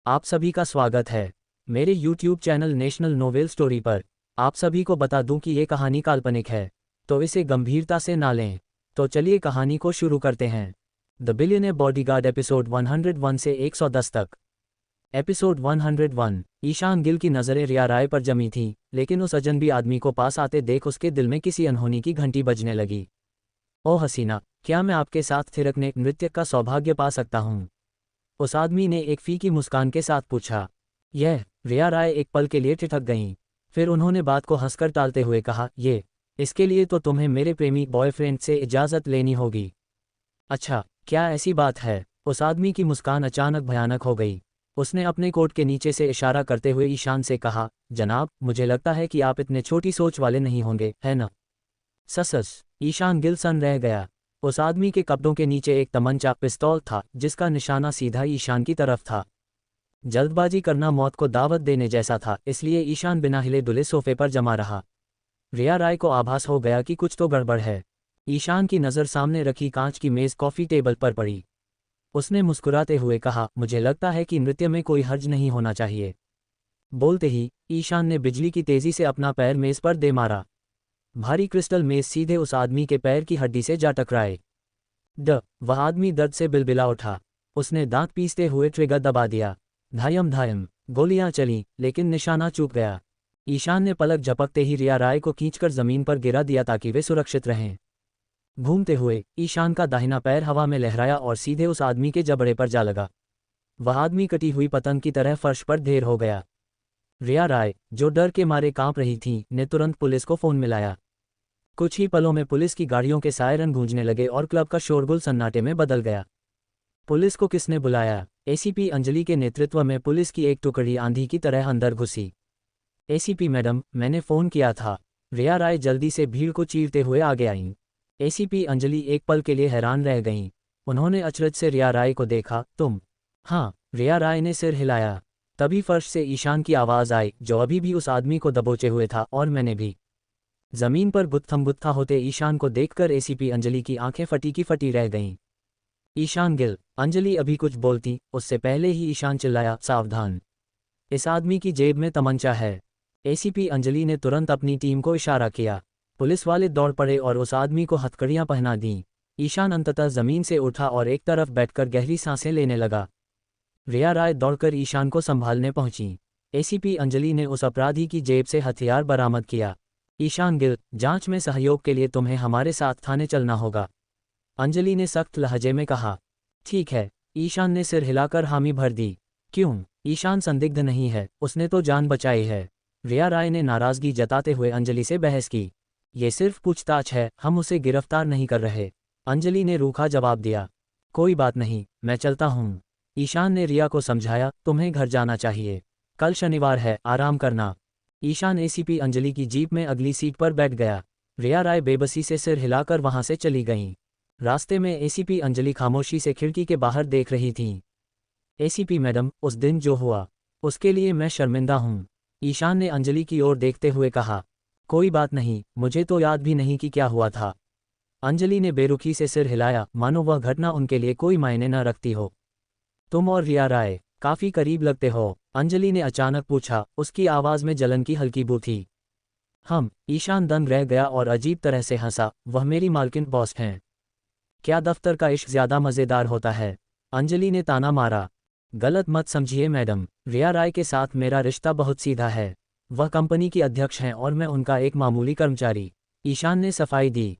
आप सभी का स्वागत है मेरे YouTube channel national novel story पर। आप सभी को बता दूं कि ये कहानी काल्पनिक है, तो इसे गंभीरता से ना लें। तो चलिए कहानी को शुरू करते हैं। द बिलियनेयर बॉडीगार्ड एपिसोड 101 से 110 तक। एपिसोड 101। ईशान गिल की नज़रें रिया राय पर जमी थीं, लेकिन उस अजनबी आदमी को पास आते देख उसके दिल में किसी अनहोनी की घंटी बजने लगी। ओ हसीना, क्या मैं आपके साथ थिरकने नृत्य का सौभाग्य पा सकता हूँ? उस आदमी ने एक फीकी मुस्कान के साथ पूछा। रिया राय एक पल के लिए ठिठक गईं। फिर उन्होंने बात को हंसकर टालते हुए कहा, इसके लिए तो तुम्हें मेरे प्रेमी बॉयफ्रेंड से इजाज़त लेनी होगी। अच्छा, क्या ऐसी बात है? उस आदमी की मुस्कान अचानक भयानक हो गई। उसने अपने कोट के नीचे से इशारा करते हुए ईशान से कहा, जनाब, मुझे लगता है कि आप इतने छोटी सोच वाले नहीं होंगे, है ना? ससस। ईशान गिल सन रह गया। उस आदमी के कपड़ों के नीचे एक तमंचा पिस्तौल था, जिसका निशाना सीधा ईशान की तरफ था। जल्दबाजी करना मौत को दावत देने जैसा था, इसलिए ईशान बिना हिले डुले सोफे पर जमा रहा। रिया राय को आभास हो गया कि कुछ तो गड़बड़ है। ईशान की नज़र सामने रखी कांच की मेज कॉफ़ी टेबल पर पड़ी। उसने मुस्कुराते हुए कहा, मुझे लगता है कि नृत्य में कोई हर्ज नहीं होना चाहिए। बोलते ही ईशान ने बिजली की तेज़ी से अपना पैर मेज़ पर दे मारा। भारी क्रिस्टल मेज सीधे उस आदमी के पैर की हड्डी से जा टकराए। वह आदमी दर्द से बिलबिला उठा। उसने दांत पीसते हुए ट्रिगर दबा दिया। धायम धायम गोलियां चलीं, लेकिन निशाना चूक गया। ईशान ने पलक झपकते ही रिया राय को खींचकर जमीन पर गिरा दिया ताकि वे सुरक्षित रहें। घूमते हुए ईशान का दाहिना पैर हवा में लहराया और सीधे उस आदमी के जबड़े पर जा लगा। वह आदमी कटी हुई पतंग की तरह फर्श पर ढेर हो गया। रिया राय, जो डर के मारे कांप रही थीं, ने तुरंत पुलिस को फ़ोन मिलाया। कुछ ही पलों में पुलिस की गाड़ियों के सायरन गूंजने लगे और क्लब का शोरगुल सन्नाटे में बदल गया। पुलिस को किसने बुलाया? एसीपी अंजलि के नेतृत्व में पुलिस की एक टुकड़ी आंधी की तरह अंदर घुसी। एसीपी मैडम, मैंने फ़ोन किया था। रिया राय जल्दी से भीड़ को चीरते हुए आगे आईं। एसीपी अंजलि एक पल के लिए हैरान रह गईं। उन्होंने अचरज से रिया राय को देखा। तुम? हाँ, रिया राय ने सिर हिलाया। तभी फर्श से ईशान की आवाज़ आई, जो अभी भी उस आदमी को दबोचे हुए था, और मैंने भी। जमीन पर गुत्थम-गुत्था होते ईशान को देखकर एसीपी अंजलि की आंखें फटी की फटी रह गईं। ईशान गिल। अंजलि अभी कुछ बोलती, उससे पहले ही ईशान चिल्लाया, सावधान! इस आदमी की जेब में तमंचा है। एसीपी अंजलि ने तुरंत अपनी टीम को इशारा किया। पुलिस वाले दौड़ पड़े और उस आदमी को हथकड़ियां पहना दीं। ईशान अंततः जमीन से उठा और एक तरफ बैठकर गहरी सांसें लेने लगा। रिया राय दौड़कर ईशान को संभालने पहुंची। एसीपी अंजलि ने उस अपराधी की जेब से हथियार बरामद किया। ईशान गिल, जांच में सहयोग के लिए तुम्हें हमारे साथ थाने चलना होगा, अंजलि ने सख्त लहजे में कहा। ठीक है, ईशान ने सिर हिलाकर हामी भर दी। क्यों? ईशान संदिग्ध नहीं है, उसने तो जान बचाई है। रिया राय ने नाराज़गी जताते हुए अंजलि से बहस की। ये सिर्फ पूछताछ है, हम उसे गिरफ्तार नहीं कर रहे, अंजलि ने रूखा जवाब दिया। कोई बात नहीं, मैं चलता हूँ, ईशान ने रिया को समझाया। तुम्हें घर जाना चाहिए, कल शनिवार है, आराम करना। ईशान एसीपी अंजलि की जीप में अगली सीट पर बैठ गया। रिया राय बेबसी से सिर हिलाकर वहां से चली गईं। रास्ते में एसीपी अंजलि खामोशी से खिड़की के बाहर देख रही थीं। एसीपी मैडम, उस दिन जो हुआ, उसके लिए मैं शर्मिंदा हूँ, ईशान ने अंजलि की ओर देखते हुए कहा। कोई बात नहीं, मुझे तो याद भी नहीं कि क्या हुआ था, अंजलि ने बेरुखी से सिर हिलाया, मानो वह घटना उनके लिए कोई मायने न रखती हो। तुम और रिया राय काफी करीब लगते हो, अंजलि ने अचानक पूछा, उसकी आवाज़ में जलन की हल्की बू थी। ईशान दंग रह गया और अजीब तरह से हंसा। वह मेरी मालकिन बॉस हैं। क्या दफ्तर का इश्क ज्यादा मज़ेदार होता है? अंजलि ने ताना मारा। गलत मत समझिए मैडम, रिया राय के साथ मेरा रिश्ता बहुत सीधा है। वह कंपनी की अध्यक्ष हैं और मैं उनका एक मामूली कर्मचारी, ईशान ने सफाई दी।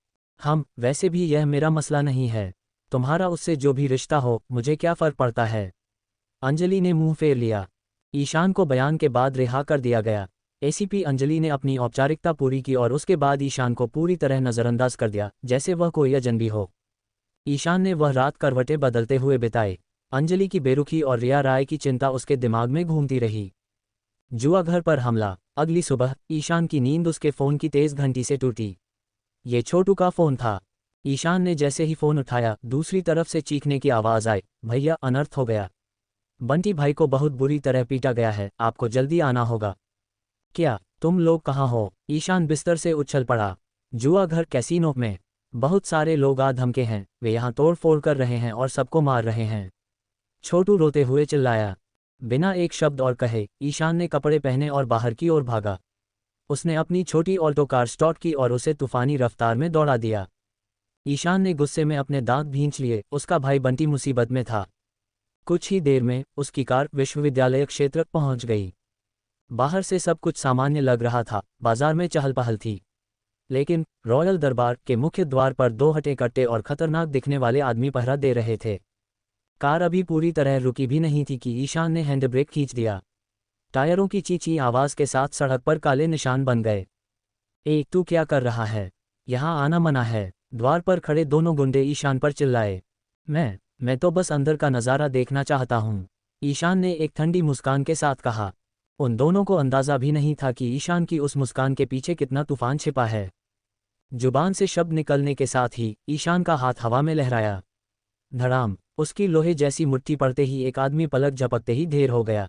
वैसे भी यह मेरा मसला नहीं है, तुम्हारा उससे जो भी रिश्ता हो, मुझे क्या फ़र्क पड़ता है, अंजलि ने मुंह फेर लिया। ईशान को बयान के बाद रिहा कर दिया गया। एसीपी अंजलि ने अपनी औपचारिकता पूरी की और उसके बाद ईशान को पूरी तरह नज़रअंदाज कर दिया, जैसे वह कोई अजनबी हो। ईशान ने वह रात करवटें बदलते हुए बिताई। अंजलि की बेरुखी और रिया राय की चिंता उसके दिमाग में घूमती रही। जुआ घर पर हमला। अगली सुबह ईशान की नींद उसके फ़ोन की तेज़ घंटी से टूटी। ये छोटू का फ़ोन था। ईशान ने जैसे ही फ़ोन उठाया, दूसरी तरफ से चीखने की आवाज़ आई, भैया, अनर्थ हो गया, बंटी भाई को बहुत बुरी तरह पीटा गया है, आपको जल्दी आना होगा। क्या तुम लोग कहाँ हो? ईशान बिस्तर से उछल पड़ा। जुआ घर कैसीनो में बहुत सारे लोग आ धमके हैं, वे यहाँ तोड़ फोड़ कर रहे हैं और सबको मार रहे हैं, छोटू रोते हुए चिल्लाया। बिना एक शब्द और कहे ईशान ने कपड़े पहने और बाहर की ओर भागा। उसने अपनी छोटी ऑल्टो कार स्टार्ट की और उसे तूफानी रफ्तार में दौड़ा दिया। ईशान ने गुस्से में अपने दांत भींच लिए, उसका भाई बंटी मुसीबत में था। कुछ ही देर में उसकी कार विश्वविद्यालय क्षेत्र पहुंच गई। बाहर से सब कुछ सामान्य लग रहा था, बाजार में चहल पहल थी। लेकिन रॉयल दरबार के मुख्य द्वार पर दो हटे-कट्टे और खतरनाक दिखने वाले आदमी पहरा दे रहे थे। कार अभी पूरी तरह रुकी भी नहीं थी कि ईशान ने हैंड ब्रेक खींच दिया। टायरों की चींची आवाज के साथ सड़क पर काले निशान बन गए। तू क्या कर रहा है? यहाँ आना मना है। द्वार पर खड़े दोनों गुंडे ईशान पर चिल्लाए। मैं तो बस अंदर का नज़ारा देखना चाहता हूँ, ईशान ने एक ठंडी मुस्कान के साथ कहा। उन दोनों को अंदाजा भी नहीं था कि ईशान की उस मुस्कान के पीछे कितना तूफान छिपा है। जुबान से शब्द निकलने के साथ ही ईशान का हाथ हवा में लहराया। धड़ाम, उसकी लोहे जैसी मुट्ठी पड़ते ही एक आदमी पलक झपकते ही ढेर हो गया।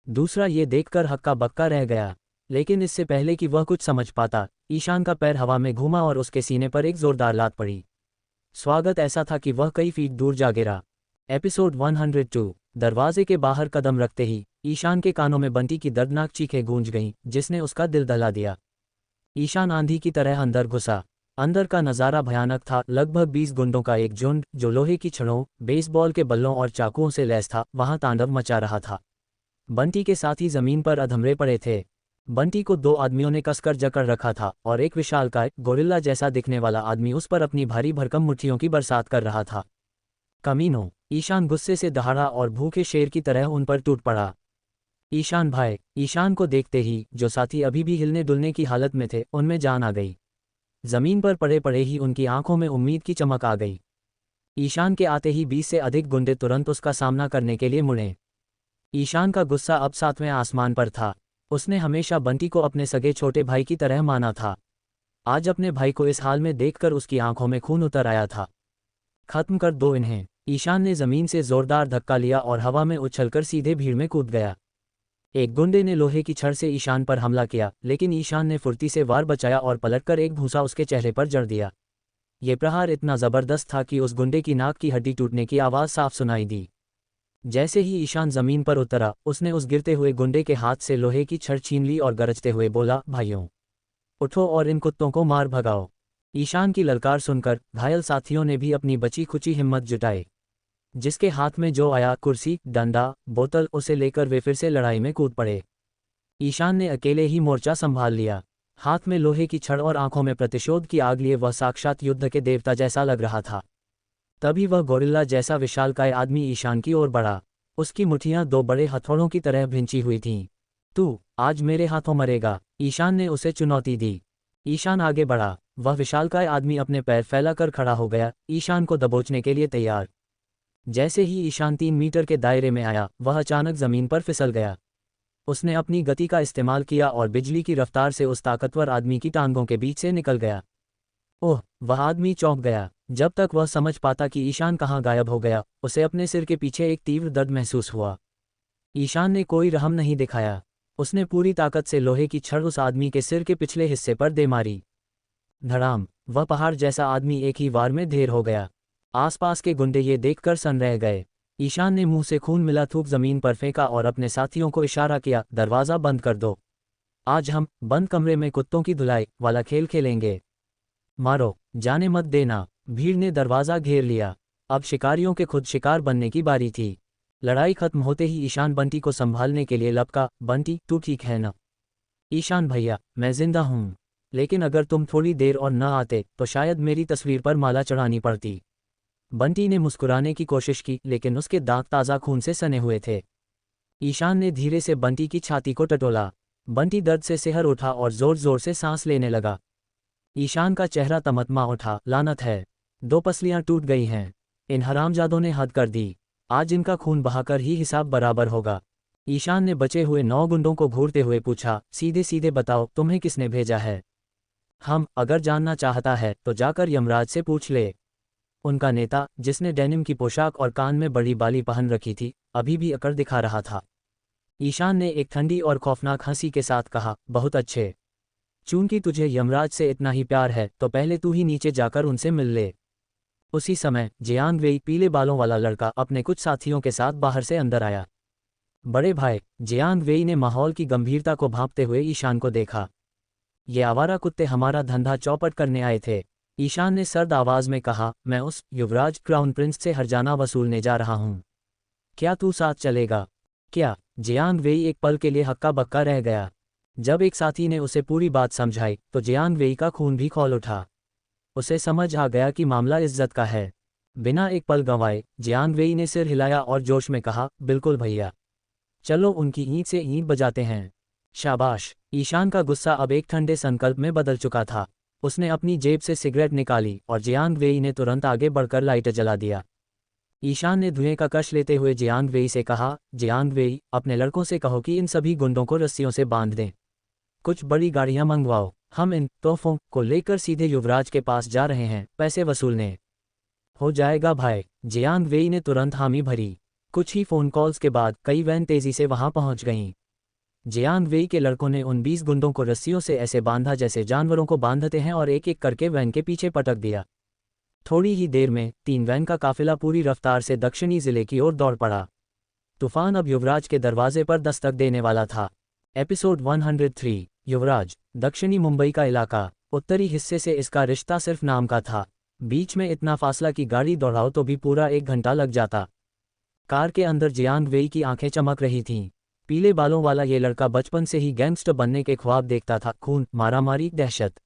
दूसरा ये देखकर हक्का बक्का रह गया। लेकिन इससे पहले कि वह कुछ समझ पाता, ईशान का पैर हवा में घूमा और उसके सीने पर एक जोरदार लात पड़ी। स्वागत ऐसा था कि वह कई फीट दूर जा गिरा। एपिसोड 102। दरवाजे के बाहर कदम रखते ही ईशान के कानों में बंटी की दर्दनाक चीखें गूंज गईं, जिसने उसका दिल दहला दिया। ईशान आंधी की तरह अंदर घुसा। अंदर का नज़ारा भयानक था। लगभग 20 गुंडों का एक झुंड, जो लोहे की छड़ों, बेसबॉल के बल्लों और चाकुओं से लैस था, वहां तांडव मचा रहा था। बंटी के साथी जमीन पर अधमरे पड़े थे। बंटी को दो आदमियों ने कसकर जकड़ रखा था और एक विशालकाय गोरिल्ला जैसा दिखने वाला आदमी उस पर अपनी भारी भरकम मुट्ठियों की बरसात कर रहा था। कमीनों, ईशान गुस्से से दहाड़ा और भूखे शेर की तरह उन पर टूट पड़ा। ईशान भाई! ईशान को देखते ही जो साथी अभी भी हिलने डुलने की हालत में थे, उनमें जान आ गई। जमीन पर पड़े पड़े ही उनकी आंखों में उम्मीद की चमक आ गई। ईशान के आते ही 20 से अधिक गुंडे तुरंत उसका सामना करने के लिए मुड़े। ईशान का गुस्सा अब 7वें आसमान पर था। उसने हमेशा बंटी को अपने सगे छोटे भाई की तरह माना था। आज अपने भाई को इस हाल में देखकर उसकी आंखों में खून उतर आया था। खत्म कर दो इन्हें! ईशान ने जमीन से जोरदार धक्का लिया और हवा में उछलकर सीधे भीड़ में कूद गया। एक गुंडे ने लोहे की छड़ से ईशान पर हमला किया, लेकिन ईशान ने फुर्ती से वार बचाया और पलटकर एक भूसा उसके चेहरे पर जड़ दिया। ये प्रहार इतना जबरदस्त था कि उस गुंडे की नाक की हड्डी टूटने की आवाज़ साफ सुनाई दी। जैसे ही ईशान जमीन पर उतरा, उसने उस गिरते हुए गुंडे के हाथ से लोहे की छड़ छीन ली और गरजते हुए बोला, भाइयों, उठो और इन कुत्तों को मार भगाओ। ईशान की ललकार सुनकर घायल साथियों ने भी अपनी बची खुची हिम्मत जुटाई। जिसके हाथ में जो आया, कुर्सी, डंडा, बोतल, उसे लेकर वे फिर से लड़ाई में कूद पड़े। ईशान ने अकेले ही मोर्चा संभाल लिया। हाथ में लोहे की छड़ और आंखों में प्रतिशोध की आग लिए वह साक्षात युद्ध के देवता जैसा लग रहा था। तभी वह गोरिल्ला जैसा विशालकाय आदमी ईशान की ओर बढ़ा। उसकी मुट्ठियां दो बड़े हथौड़ों की तरह भिंची हुई थीं। तू आज मेरे हाथों मरेगा, ईशान ने उसे चुनौती दी। ईशान आगे बढ़ा। वह विशालकाय आदमी अपने पैर फैलाकर खड़ा हो गया, ईशान को दबोचने के लिए तैयार। जैसे ही ईशान 3 मीटर के दायरे में आया, वह अचानक जमीन पर फिसल गया। उसने अपनी गति का इस्तेमाल किया और बिजली की रफ्तार से उस ताकतवर आदमी की टांगों के बीच से निकल गया। ओह! वह आदमी चौंक गया। जब तक वह समझ पाता कि ईशान कहाँ गायब हो गया, उसे अपने सिर के पीछे एक तीव्र दर्द महसूस हुआ। ईशान ने कोई रहम नहीं दिखाया। उसने पूरी ताकत से लोहे की छड़ उस आदमी के सिर के पिछले हिस्से पर दे मारी। धड़ाम! वह पहाड़ जैसा आदमी एक ही वार में ढेर हो गया। आसपास के गुंडे ये देखकर सन्न रह गए। ईशान ने मुंह से खून मिला थूक जमीन पर फेंका और अपने साथियों को इशारा किया, दरवाज़ा बंद कर दो। आज हम बंद कमरे में कुत्तों की धुलाई वाला खेल खेलेंगे। मारो, जाने मत देना। भीड़ ने दरवाज़ा घेर लिया। अब शिकारियों के खुद शिकार बनने की बारी थी। लड़ाई खत्म होते ही ईशान बंटी को संभालने के लिए लपका, बंटी, तू ठीक है न? ईशान भैया, मैं जिंदा हूँ, लेकिन अगर तुम थोड़ी देर और न आते तो शायद मेरी तस्वीर पर माला चढ़ानी पड़ती। बंटी ने मुस्कुराने की कोशिश की, लेकिन उसके दांत ताज़ा खून से सने हुए थे। ईशान ने धीरे से बंटी की छाती को टटोला। बंटी दर्द से सिहर उठा और जोर जोर से सांस लेने लगा। ईशान का चेहरा तमतमा उठा। लानत है, 2 पसलियां टूट गई हैं। इन हरामजादों ने हद कर दी। आज इनका खून बहाकर ही हिसाब बराबर होगा। ईशान ने बचे हुए 9 गुंडों को घूरते हुए पूछा, सीधे सीधे बताओ, तुम्हें किसने भेजा है? हम अगर जानना चाहता है तो जाकर यमराज से पूछ ले। उनका नेता, जिसने डेनिम की पोशाक और कान में बड़ी बाली पहन रखी थी, अभी भी अकड़ दिखा रहा था। ईशान ने एक ठंडी और खौफनाक हंसी के साथ कहा, बहुत अच्छे। चूंकि तुझे यमराज से इतना ही प्यार है तो पहले तू ही नीचे जाकर उनसे मिल ले। उसी समय जियांग वेई, पीले बालों वाला लड़का, अपने कुछ साथियों के साथ बाहर से अंदर आया। बड़े भाई जियांग वेई ने माहौल की गंभीरता को भांपते हुए ईशान को देखा। ये आवारा कुत्ते हमारा धंधा चौपट करने आए थे, ईशान ने सर्द आवाज में कहा। मैं उस युवराज क्राउन प्रिंस से हर्जाना वसूलने जा रहा हूँ। क्या तू साथ चलेगा? क्या? जियांग वेई एक पल के लिए हक्का बक्का रह गया। जब एक साथी ने उसे पूरी बात समझाई तो जियांग वेई का खून भी खौल उठा। उसे समझ आ गया कि मामला इज्जत का है। बिना एक पल गंवाए जियांग वेई ने सिर हिलाया और जोश में कहा, बिल्कुल भैया, चलो उनकी ईंट से ईंट बजाते हैं। शाबाश। ईशान का गुस्सा अब एक ठंडे संकल्प में बदल चुका था। उसने अपनी जेब से सिगरेट निकाली और जियांग वेई ने तुरंत आगे बढ़कर लाइटर जला दिया। ईशान ने धुएं का कश लेते हुए जियांग वेई से कहा, जियांग वेई, अपने लड़कों से कहो कि इन सभी गुंडों को रस्सियों से बांध दें। कुछ बड़ी गाड़ियां मंगवाओ। हम इन तोहफों को लेकर सीधे युवराज के पास जा रहे हैं, पैसे वसूलने। हो जाएगा भाई। जियांग वेई ने तुरंत हामी भरी। कुछ ही फोन कॉल्स के बाद कई वैन तेजी से वहां पहुंच गईं। जियांग वेई के लड़कों ने उन 20 गुंडों को रस्सियों से ऐसे बांधा जैसे जानवरों को बांधते हैं और एक एक करके वैन के पीछे पटक दिया। थोड़ी ही देर में 3 वैन का काफिला पूरी रफ्तार से दक्षिणी जिले की ओर दौड़ पड़ा। तूफान अब युवराज के दरवाजे पर दस्तक देने वाला था। एपिसोड 103 युवराज। दक्षिणी मुंबई का इलाका। उत्तरी हिस्से से इसका रिश्ता सिर्फ नाम का था। बीच में इतना फासला कि गाड़ी दौड़ाओ तो भी पूरा 1 घंटा लग जाता। कार के अंदर जियांग वेई की आंखें चमक रही थीं। पीले बालों वाला ये लड़का बचपन से ही गैंगस्टर बनने के ख्वाब देखता था। खून, मारामारी, दहशत,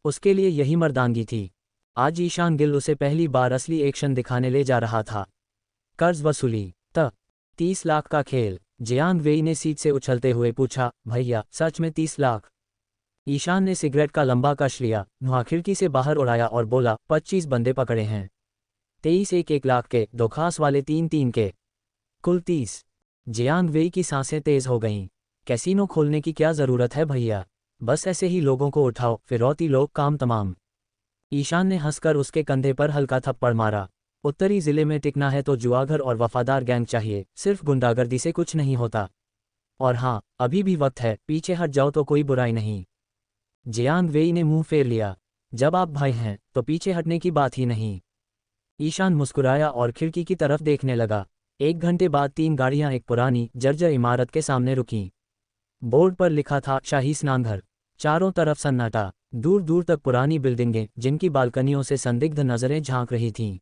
उसके लिए यही मर्दानगी थी। आज ईशान गिल उसे पहली बार असली एक्शन दिखाने ले जा रहा था। कर्ज वसूली। 30 लाख का खेल। जियांग वेई ने सीट से उछलते हुए पूछा, भैया सच में 30 लाख? ईशान ने सिगरेट का लंबा कश लिया, धुआं खिड़की से बाहर उड़ाया और बोला, 25 बंदे पकड़े हैं। 23 1 लाख के, 2 खास वाले 3 के, कुल 30। जियांग वेई की सांसें तेज हो गईं। कैसीनो खोलने की क्या जरूरत है भैया, बस ऐसे ही लोगों को उठाओ, फिरौती लो, काम तमाम। ईशान ने हंसकर उसके कंधे पर हल्का थप्पड़ मारा। उत्तरी जिले में टिकना है तो जुआगर और वफादार गैंग चाहिए, सिर्फ गुंडागर्दी से कुछ नहीं होता। और हाँ, अभी भी वक्त है, पीछे हट जाओ तो कोई बुराई नहीं। जियांग वेई ने मुंह फेर लिया। जब आप भाई हैं तो पीछे हटने की बात ही नहीं। ईशान मुस्कुराया और खिड़की की तरफ देखने लगा। 1 घंटे बाद 3 गाड़ियां एक पुरानी जर्जर इमारत के सामने रुकीं। बोर्ड पर लिखा था, शाही स्नानघर। चारों तरफ सन्नाटा, दूर दूर तक पुरानी बिल्डिंगें जिनकी बालकनियों से संदिग्ध नजरें झांक रही थीं।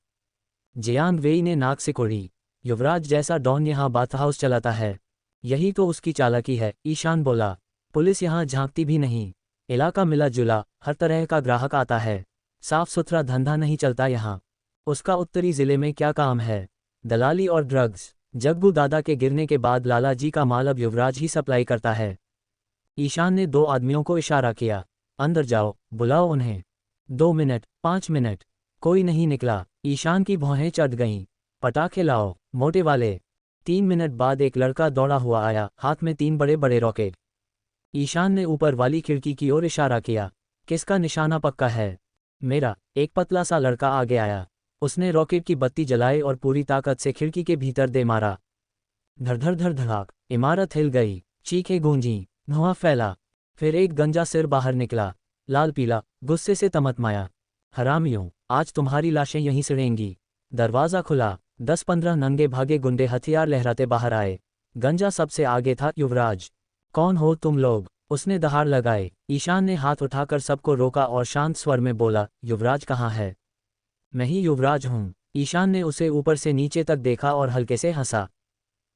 जियांग वेई ने नाक सिकोड़ी। युवराज जैसा डॉन यहाँ बाथ हाउस चलाता है, यही तो उसकी चालाकी है, ईशान बोला। पुलिस यहाँ झांकती भी नहीं, इलाका मिला जुला, हर तरह का ग्राहक आता है, साफ सुथरा धंधा नहीं चलता यहाँ। उसका उत्तरी जिले में क्या काम है? दलाली और ड्रग्स। जग्गू दादा के गिरने के बाद लाला जी का माल अब युवराज ही सप्लाई करता है। ईशान ने 2 आदमियों को इशारा किया, अंदर जाओ, बुलाओ उन्हें। 2 मिनट, 5 मिनट, कोई नहीं निकला। ईशान की भौहें चढ़ गईं। पटाखे लाओ, मोटे वाले। 3 मिनट बाद एक लड़का दौड़ा हुआ आया, हाथ में 3 बड़े बड़े रॉकेट। ईशान ने ऊपर वाली खिड़की की ओर इशारा किया। किसका निशाना पक्का है? मेरा। एक पतला सा लड़का आगे आया। उसने रॉकेट की बत्ती जलाई और पूरी ताकत से खिड़की के भीतर दे मारा। धड़ धड़ धड़ धड़ाक, इमारत हिल गई, चीखें गूंजीं, धुआं फैला। फिर एक गंजा सिर बाहर निकला, लाल पीला, गुस्से से तमतमाया। हरामियों, आज तुम्हारी लाशें यहीं सड़ेंगी। दरवाज़ा खुला। 10-15 नंगे भागे गुंडे हथियार लहराते बाहर आए। गंजा सबसे आगे था। युवराज, कौन हो तुम लोग? उसने दहाड़ लगाए। ईशान ने हाथ उठाकर सबको रोका और शांत स्वर में बोला, युवराज कहाँ है? मैं ही युवराज हूँ। ईशान ने उसे ऊपर से नीचे तक देखा और हल्के से हंसा।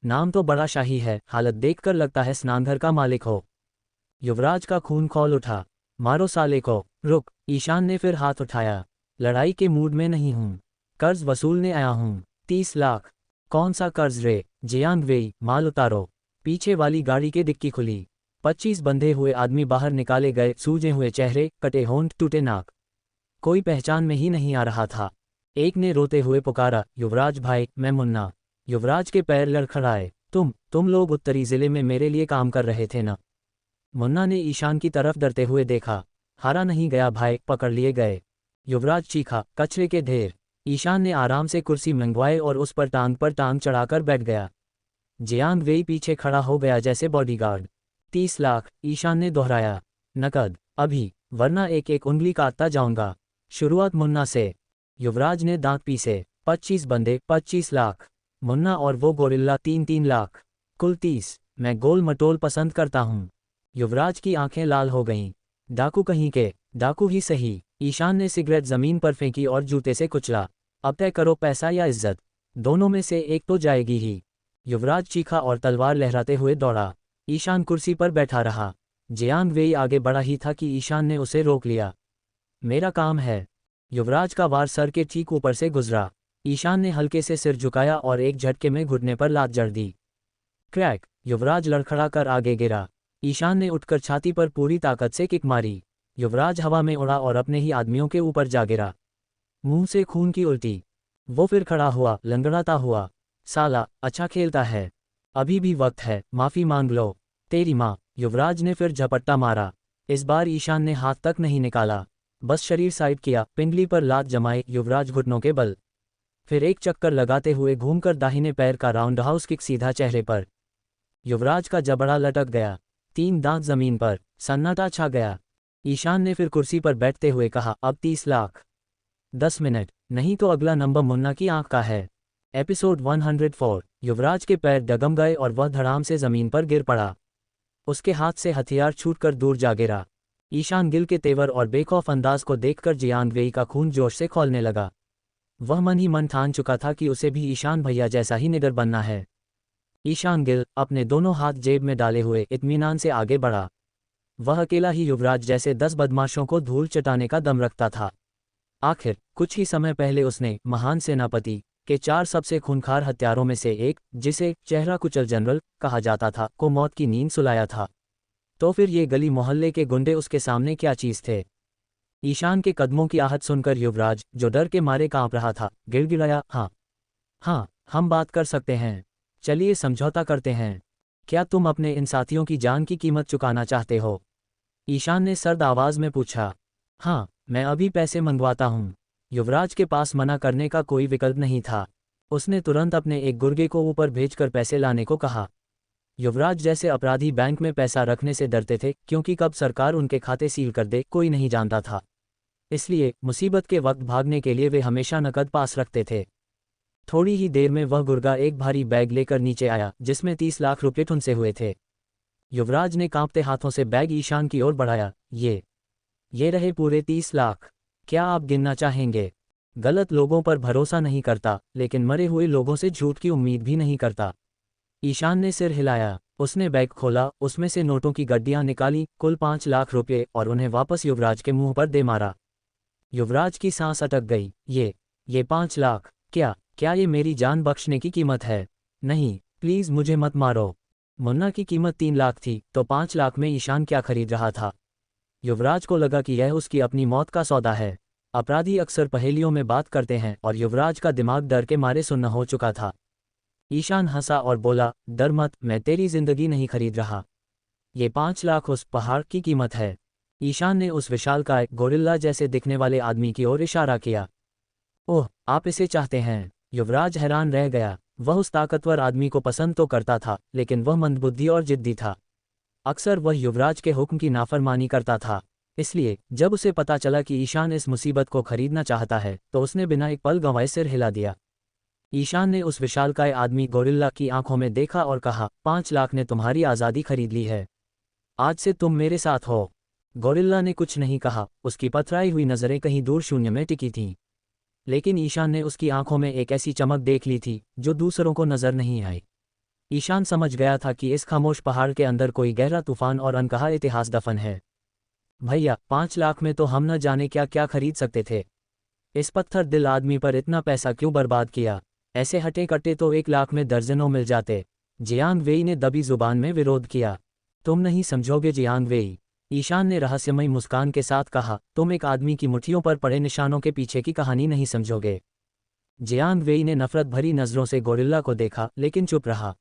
नाम तो बड़ा शाही है, हालत देखकर लगता है स्नानघर का मालिक हो। युवराज का खून खौल उठा। मारो साले को। रुक, ईशान ने फिर हाथ उठाया। लड़ाई के मूड में नहीं हूँ, कर्ज वसूलने आया हूँ। 30 लाख। कौन सा कर्ज रे? जियांग वेई, माल उतारो। पीछे वाली गाड़ी की डिक्की खुली। 25 बंधे हुए आदमी बाहर निकाले गए, सूजे हुए चेहरे, कटे होंठ, टूटे नाक। कोई पहचान में ही नहीं आ रहा था। एक ने रोते हुए पुकारा, युवराज भाई, मैं मुन्ना। युवराज के पैर लड़खड़ाए। तुम लोग उत्तरी जिले में मेरे लिए काम कर रहे थे ना? मुन्ना ने ईशान की तरफ डरते हुए देखा। हारा नहीं गया भाई, पकड़ लिए गए। युवराज चीखा, कचरे के ढेर। ईशान ने आराम से कुर्सी मंगवाई और उस पर टांग चढ़ाकर बैठ गया। जियांग वेई पीछे खड़ा हो गया जैसे बॉडीगार्ड। 30 लाख, ईशान ने दोहराया। नकद, अभी, वरना एक एक उंगली काटता जाऊंगा। शुरुआत मुन्ना से। युवराज ने दांत पीसे। 25 बंदे, 25 लाख। मुन्ना और वो गोरिल्ला 3-3 लाख। कुल 30। मैं गोल मटोल पसंद करता हूँ। युवराज की आंखें लाल हो गईं। डाकू कहीं के, डाकू ही सही। ईशान ने सिगरेट जमीन पर फेंकी और जूते से कुचला। अब तय करो, पैसा या इज्जत, दोनों में से एक तो जाएगी ही। युवराज चीखा और तलवार लहराते हुए दौड़ा। ईशान कुर्सी पर बैठा रहा। जियांग वेई आगे बढ़ा ही था कि ईशान ने उसे रोक लिया। मेरा काम है। युवराज का वार सर के ठीक ऊपर से गुजरा। ईशान ने हल्के से सिर झुकाया और एक झटके में घुटने पर लात जड़ दी। क्रैक! युवराज लड़खड़ा कर आगे गिरा। ईशान ने उठकर छाती पर पूरी ताकत से किक मारी। युवराज हवा में उड़ा और अपने ही आदमियों के ऊपर जा गिरा। मुंह से खून की उल्टी। वो फिर खड़ा हुआ, लंगड़ाता हुआ। साला, अच्छा खेलता है। अभी भी वक्त है, माफी मांग लो। तेरी माँ! युवराज ने फिर झपट्टा मारा। इस बार ईशान ने हाथ तक नहीं निकाला, बस शरीर साइड किया, पिंडली पर लात जमाए युवराज घुटनों के बल। फिर एक चक्कर लगाते हुए घूमकर दाहिने पैर का राउंडहाउस किक सीधा चेहरे पर। युवराज का जबड़ा लटक गया। 3 दांत जमीन पर। सन्नाटा छा गया। ईशान ने फिर कुर्सी पर बैठते हुए कहा, अब 30 लाख। 10 मिनट, नहीं तो अगला नंबर मुन्ना की आंख का है। एपिसोड 104। युवराज के पैर डगम गए और वह धड़ाम से जमीन पर गिर पड़ा। उसके हाथ से हथियार छूटकर दूर जा गिरा। ईशान गिल के तेवर और बेखौफ अंदाज को देखकर जियांग वेई का खून जोश से खौलने लगा। वह मन ही मन ठान चुका था कि उसे भी ईशान भैया जैसा ही निडर बनना है। ईशान गिल अपने दोनों हाथ जेब में डाले हुए इत्मीनान से आगे बढ़ा। वह अकेला ही युवराज जैसे 10 बदमाशों को धूल चटाने का दम रखता था। आखिर कुछ ही समय पहले उसने महान सेनापति के 4 सबसे खूंखार हत्यारों में से एक, जिसे चेहरा कुचल जनरल कहा जाता था, को मौत की नींद सुलाया था। तो फिर ये गली मोहल्ले के गुंडे उसके सामने क्या चीज थे? ईशान के कदमों की आहट सुनकर युवराज, जो डर के मारे कांप रहा था, गिड़गिड़ाया, हाँ हाँ, हम बात कर सकते हैं। चलिए समझौता करते हैं। क्या तुम अपने इन साथियों की जान की कीमत चुकाना चाहते हो? ईशान ने सर्द आवाज में पूछा। हाँ, मैं अभी पैसे मंगवाता हूँ। युवराज के पास मना करने का कोई विकल्प नहीं था। उसने तुरंत अपने एक गुर्गे को ऊपर भेजकर पैसे लाने को कहा। युवराज जैसे अपराधी बैंक में पैसा रखने से डरते थे, क्योंकि कब सरकार उनके खाते सील कर दे कोई नहीं जानता था। इसलिए मुसीबत के वक्त भागने के लिए वे हमेशा नकद पास रखते थे। थोड़ी ही देर में वह गुर्गा एक भारी बैग लेकर नीचे आया, जिसमें 30 लाख रुपये ठुनसे हुए थे। युवराज ने कांपते हाथों से बैग ईशान की ओर बढ़ाया। ये रहे पूरे 30 लाख। क्या आप गिनना चाहेंगे? गलत लोगों पर भरोसा नहीं करता, लेकिन मरे हुए लोगों से झूठ की उम्मीद भी नहीं करता। ईशान ने सिर हिलाया। उसने बैग खोला, उसमें से नोटों की गड्डियां निकाली, कुल 5 लाख रुपये, और उन्हें वापस युवराज के मुंह पर दे मारा। युवराज की सांस अटक गई। ये 5 लाख, क्या ये मेरी जान बख्शने की कीमत है? नहीं, प्लीज मुझे मत मारो। मुन्ना की कीमत 3 लाख थी, तो 5 लाख में ईशान क्या खरीद रहा था? युवराज को लगा कि यह उसकी अपनी मौत का सौदा है। अपराधी अक्सर पहेलियों में बात करते हैं, और युवराज का दिमाग डर के मारे सुन्न हो चुका था। ईशान हंसा और बोला, डर मत, मैं तेरी जिंदगी नहीं खरीद रहा। ये 5 लाख उस पहाड़ की कीमत है। ईशान ने उस विशालकाय गोरिल्ला जैसे दिखने वाले आदमी की ओर इशारा किया। ओह, आप इसे चाहते हैं? युवराज हैरान रह गया। वह उस ताकतवर आदमी को पसंद तो करता था, लेकिन वह मंदबुद्धि और जिद्दी था। अक्सर वह युवराज के हुक्म की नाफरमानी करता था। इसलिए जब उसे पता चला कि ईशान इस मुसीबत को खरीदना चाहता है, तो उसने बिना एक पल गंवाए सिर हिला दिया। ईशान ने उस विशालकाय आदमी गोरिल्ला की आंखों में देखा और कहा, 5 लाख ने तुम्हारी आज़ादी खरीद ली है। आज से तुम मेरे साथ हो। गोरिल्ला ने कुछ नहीं कहा, उसकी पथराई हुई नज़रें कहीं दूर शून्य में टिकी थीं। लेकिन ईशान ने उसकी आंखों में एक ऐसी चमक देख ली थी, जो दूसरों को नजर नहीं आई। ईशान समझ गया था कि इस खामोश पहाड़ के अंदर कोई गहरा तूफान और अनकहा इतिहास दफन है। भैया, 5 लाख में तो हम न जाने क्या क्या खरीद सकते थे। इस पत्थर दिल आदमी पर इतना पैसा क्यों बर्बाद किया? ऐसे हटे कटे तो 1 लाख में दर्जनों मिल जाते। जियांग वेई ने दबी जुबान में विरोध किया। तुम नहीं समझोगे जियांग वेई, ईशान ने रहस्यमयी मुस्कान के साथ कहा, तुम एक आदमी की मुट्ठियों पर पड़े निशानों के पीछे की कहानी नहीं समझोगे। जियांग वेई ने नफरत भरी नजरों से गोरिल्ला को देखा, लेकिन चुप रहा।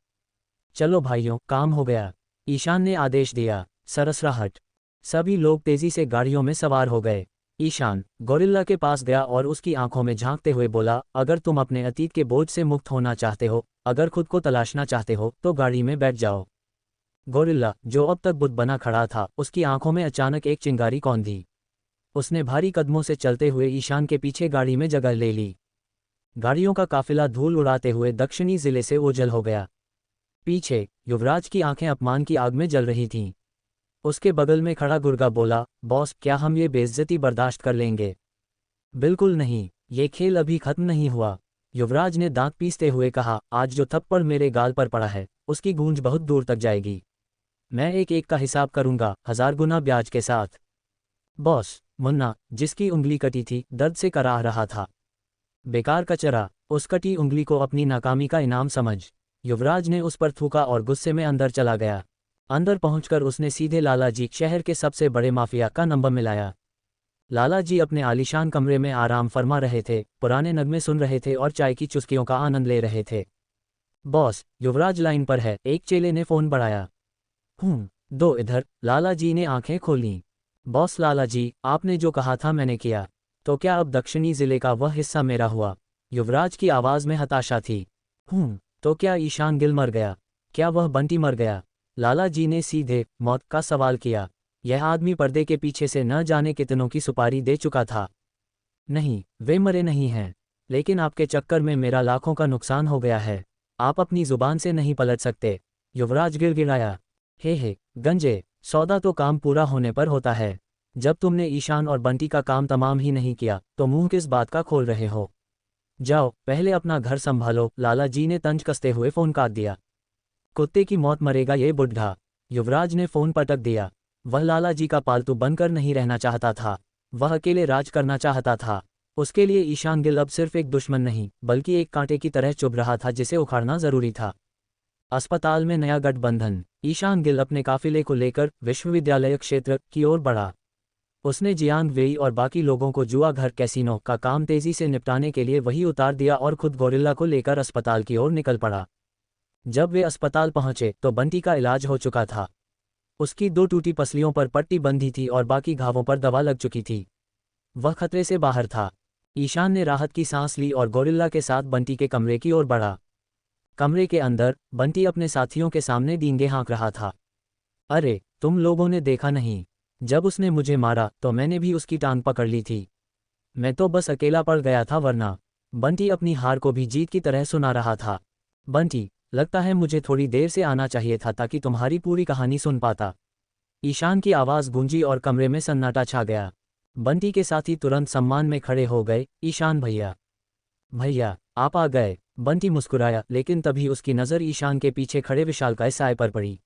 चलो भाइयों, काम हो गया, ईशान ने आदेश दिया। सरसराहट। सभी लोग तेजी से गाड़ियों में सवार हो गए। ईशान गोरिल्ला के पास गया और उसकी आंखों में झांकते हुए बोला, अगर तुम अपने अतीत के बोझ से मुक्त होना चाहते हो, अगर खुद को तलाशना चाहते हो, तो गाड़ी में बैठ जाओ। गोरिल्ला, जो अब तक बुत बना खड़ा था, उसकी आंखों में अचानक एक चिंगारी कौंध दी। उसने भारी कदमों से चलते हुए ईशान के पीछे गाड़ी में जगह ले ली। गाड़ियों का काफिला धूल उड़ाते हुए दक्षिणी जिले से ओझल हो गया। पीछे युवराज की आंखें अपमान की आग में जल रही थीं। उसके बगल में खड़ा गुर्गा बोला, बॉस, क्या हम ये बेइज्जती बर्दाश्त कर लेंगे? बिल्कुल नहीं, ये खेल अभी खत्म नहीं हुआ। युवराज ने दांत पीसते हुए कहा, आज जो थप्पड़ मेरे गाल पर पड़ा है उसकी गूंज बहुत दूर तक जाएगी। मैं एक एक का हिसाब करूंगा, 1000 गुना ब्याज के साथ। बॉस, मुन्ना, जिसकी उंगली कटी थी, दर्द से कराह रहा था। बेकार का चरा, उस कटी उंगली को अपनी नाकामी का इनाम समझ। युवराज ने उस पर थूका और गुस्से में अंदर चला गया। अंदर पहुंचकर उसने सीधे लालाजी, शहर के सबसे बड़े माफिया, का नंबर मिलाया। लालाजी अपने आलीशान कमरे में आराम फरमा रहे थे, पुराने नगमे सुन रहे थे और चाय की चुस्कियों का आनंद ले रहे थे। बॉस, युवराज लाइन पर है, एक चेले ने फोन बढ़ाया। दो इधर। लालाजी ने आंखें खोलीं। बॉस लालाजी, आपने जो कहा था मैंने किया। तो क्या अब दक्षिणी जिले का वह हिस्सा मेरा हुआ? युवराज की आवाज में हताशा थी। तो क्या ईशान गिल मर गया? क्या वह बंटी मर गया? लालाजी ने सीधे मौत का सवाल किया। यह आदमी पर्दे के पीछे से न जाने कितनों की सुपारी दे चुका था। नहीं, वे मरे नहीं हैं, लेकिन आपके चक्कर में मेरा लाखों का नुकसान हो गया है। आप अपनी जुबान से नहीं पलट सकते। युवराज गिड़गिड़ाया। हे गंजे, सौदा तो काम पूरा होने पर होता है। जब तुमने ईशान और बंटी का काम तमाम ही नहीं किया तो मुंह किस बात का खोल रहे हो? जाओ, पहले अपना घर संभालो। लालाजी ने तंज कसते हुए फोन काट दिया। कुत्ते की मौत मरेगा ये बुढ़ा। युवराज ने फोन पटक दिया। वह लालाजी का पालतू बनकर नहीं रहना चाहता था, वह अकेले राज करना चाहता था। उसके लिए ईशान गिल अब सिर्फ एक दुश्मन नहीं, बल्कि एक कांटे की तरह चुभ रहा था जिसे उखाड़ना जरूरी था। अस्पताल में नया गठबंधन। ईशान गिल अपने काफिले को लेकर विश्वविद्यालय क्षेत्र की ओर बढ़ा। उसने जियांग वेई और बाकी लोगों को जुआ घर कैसीनो का काम तेजी से निपटाने के लिए वही उतार दिया और खुद गोरिल्ला को लेकर अस्पताल की ओर निकल पड़ा। जब वे अस्पताल पहुंचे तो बंटी का इलाज हो चुका था। उसकी 2 टूटी पसलियों पर पट्टी बंधी थी और बाकी घावों पर दवा लग चुकी थी। वह खतरे से बाहर था। ईशान ने राहत की सांस ली और गोरिल्ला के साथ बंटी के कमरे की ओर बढ़ा। कमरे के अंदर बंटी अपने साथियों के सामने डींगे हाँक रहा था। अरे, तुम लोगों ने देखा नहीं? जब उसने मुझे मारा तो मैंने भी उसकी टांग पकड़ ली थी। मैं तो बस अकेला पड़ गया था वरना। बंटी अपनी हार को भी जीत की तरह सुना रहा था। बंटी, लगता है मुझे थोड़ी देर से आना चाहिए था ताकि तुम्हारी पूरी कहानी सुन पाता। ईशान की आवाज़ गूंजी और कमरे में सन्नाटा छा गया। बंटी के साथी तुरंत सम्मान में खड़े हो गए। ईशान भैया। भैया, आप आ गए। बंटी मुस्कुराया, लेकिन तभी उसकी नज़र ईशान के पीछे खड़े विशालकाय साय पर पड़ी।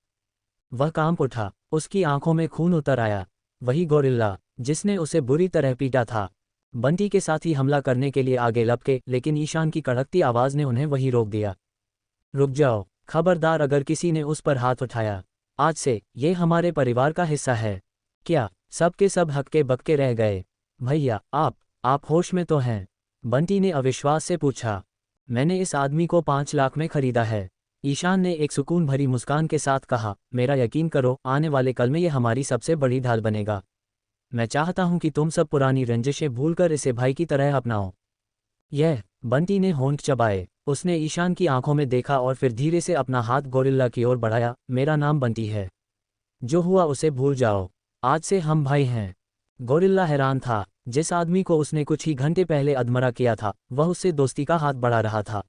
वह कांप उठा, उसकी आंखों में खून उतर आया। वही गोरिल्ला जिसने उसे बुरी तरह पीटा था। बंटी के साथी हमला करने के लिए आगे लपके, लेकिन ईशान की कड़कती आवाज़ ने उन्हें वहीं रोक दिया। रुक जाओ, खबरदार अगर किसी ने उस पर हाथ उठाया। आज से ये हमारे परिवार का हिस्सा है। क्या? सब के सब हक्के बक्के रह गए। भैया, आप होश में तो हैं? बंटी ने अविश्वास से पूछा। मैंने इस आदमी को 5 लाख में खरीदा है। ईशान ने एक सुकून भरी मुस्कान के साथ कहा, मेरा यकीन करो, आने वाले कल में ये हमारी सबसे बड़ी ढाल बनेगा। मैं चाहता हूं कि तुम सब पुरानी रंजिशें भूलकर इसे भाई की तरह अपनाओ। यह। बंटी ने होंठ चबाए। उसने ईशान की आंखों में देखा और फिर धीरे से अपना हाथ गोरिल्ला की ओर बढ़ाया। मेरा नाम बंटी है। जो हुआ उसे भूल जाओ। आज से हम भाई हैं। गोरिल्ला हैरान था। जिस आदमी को उसने कुछ ही घंटे पहले अधमरा किया था वह उससे दोस्ती का हाथ बढ़ा रहा था।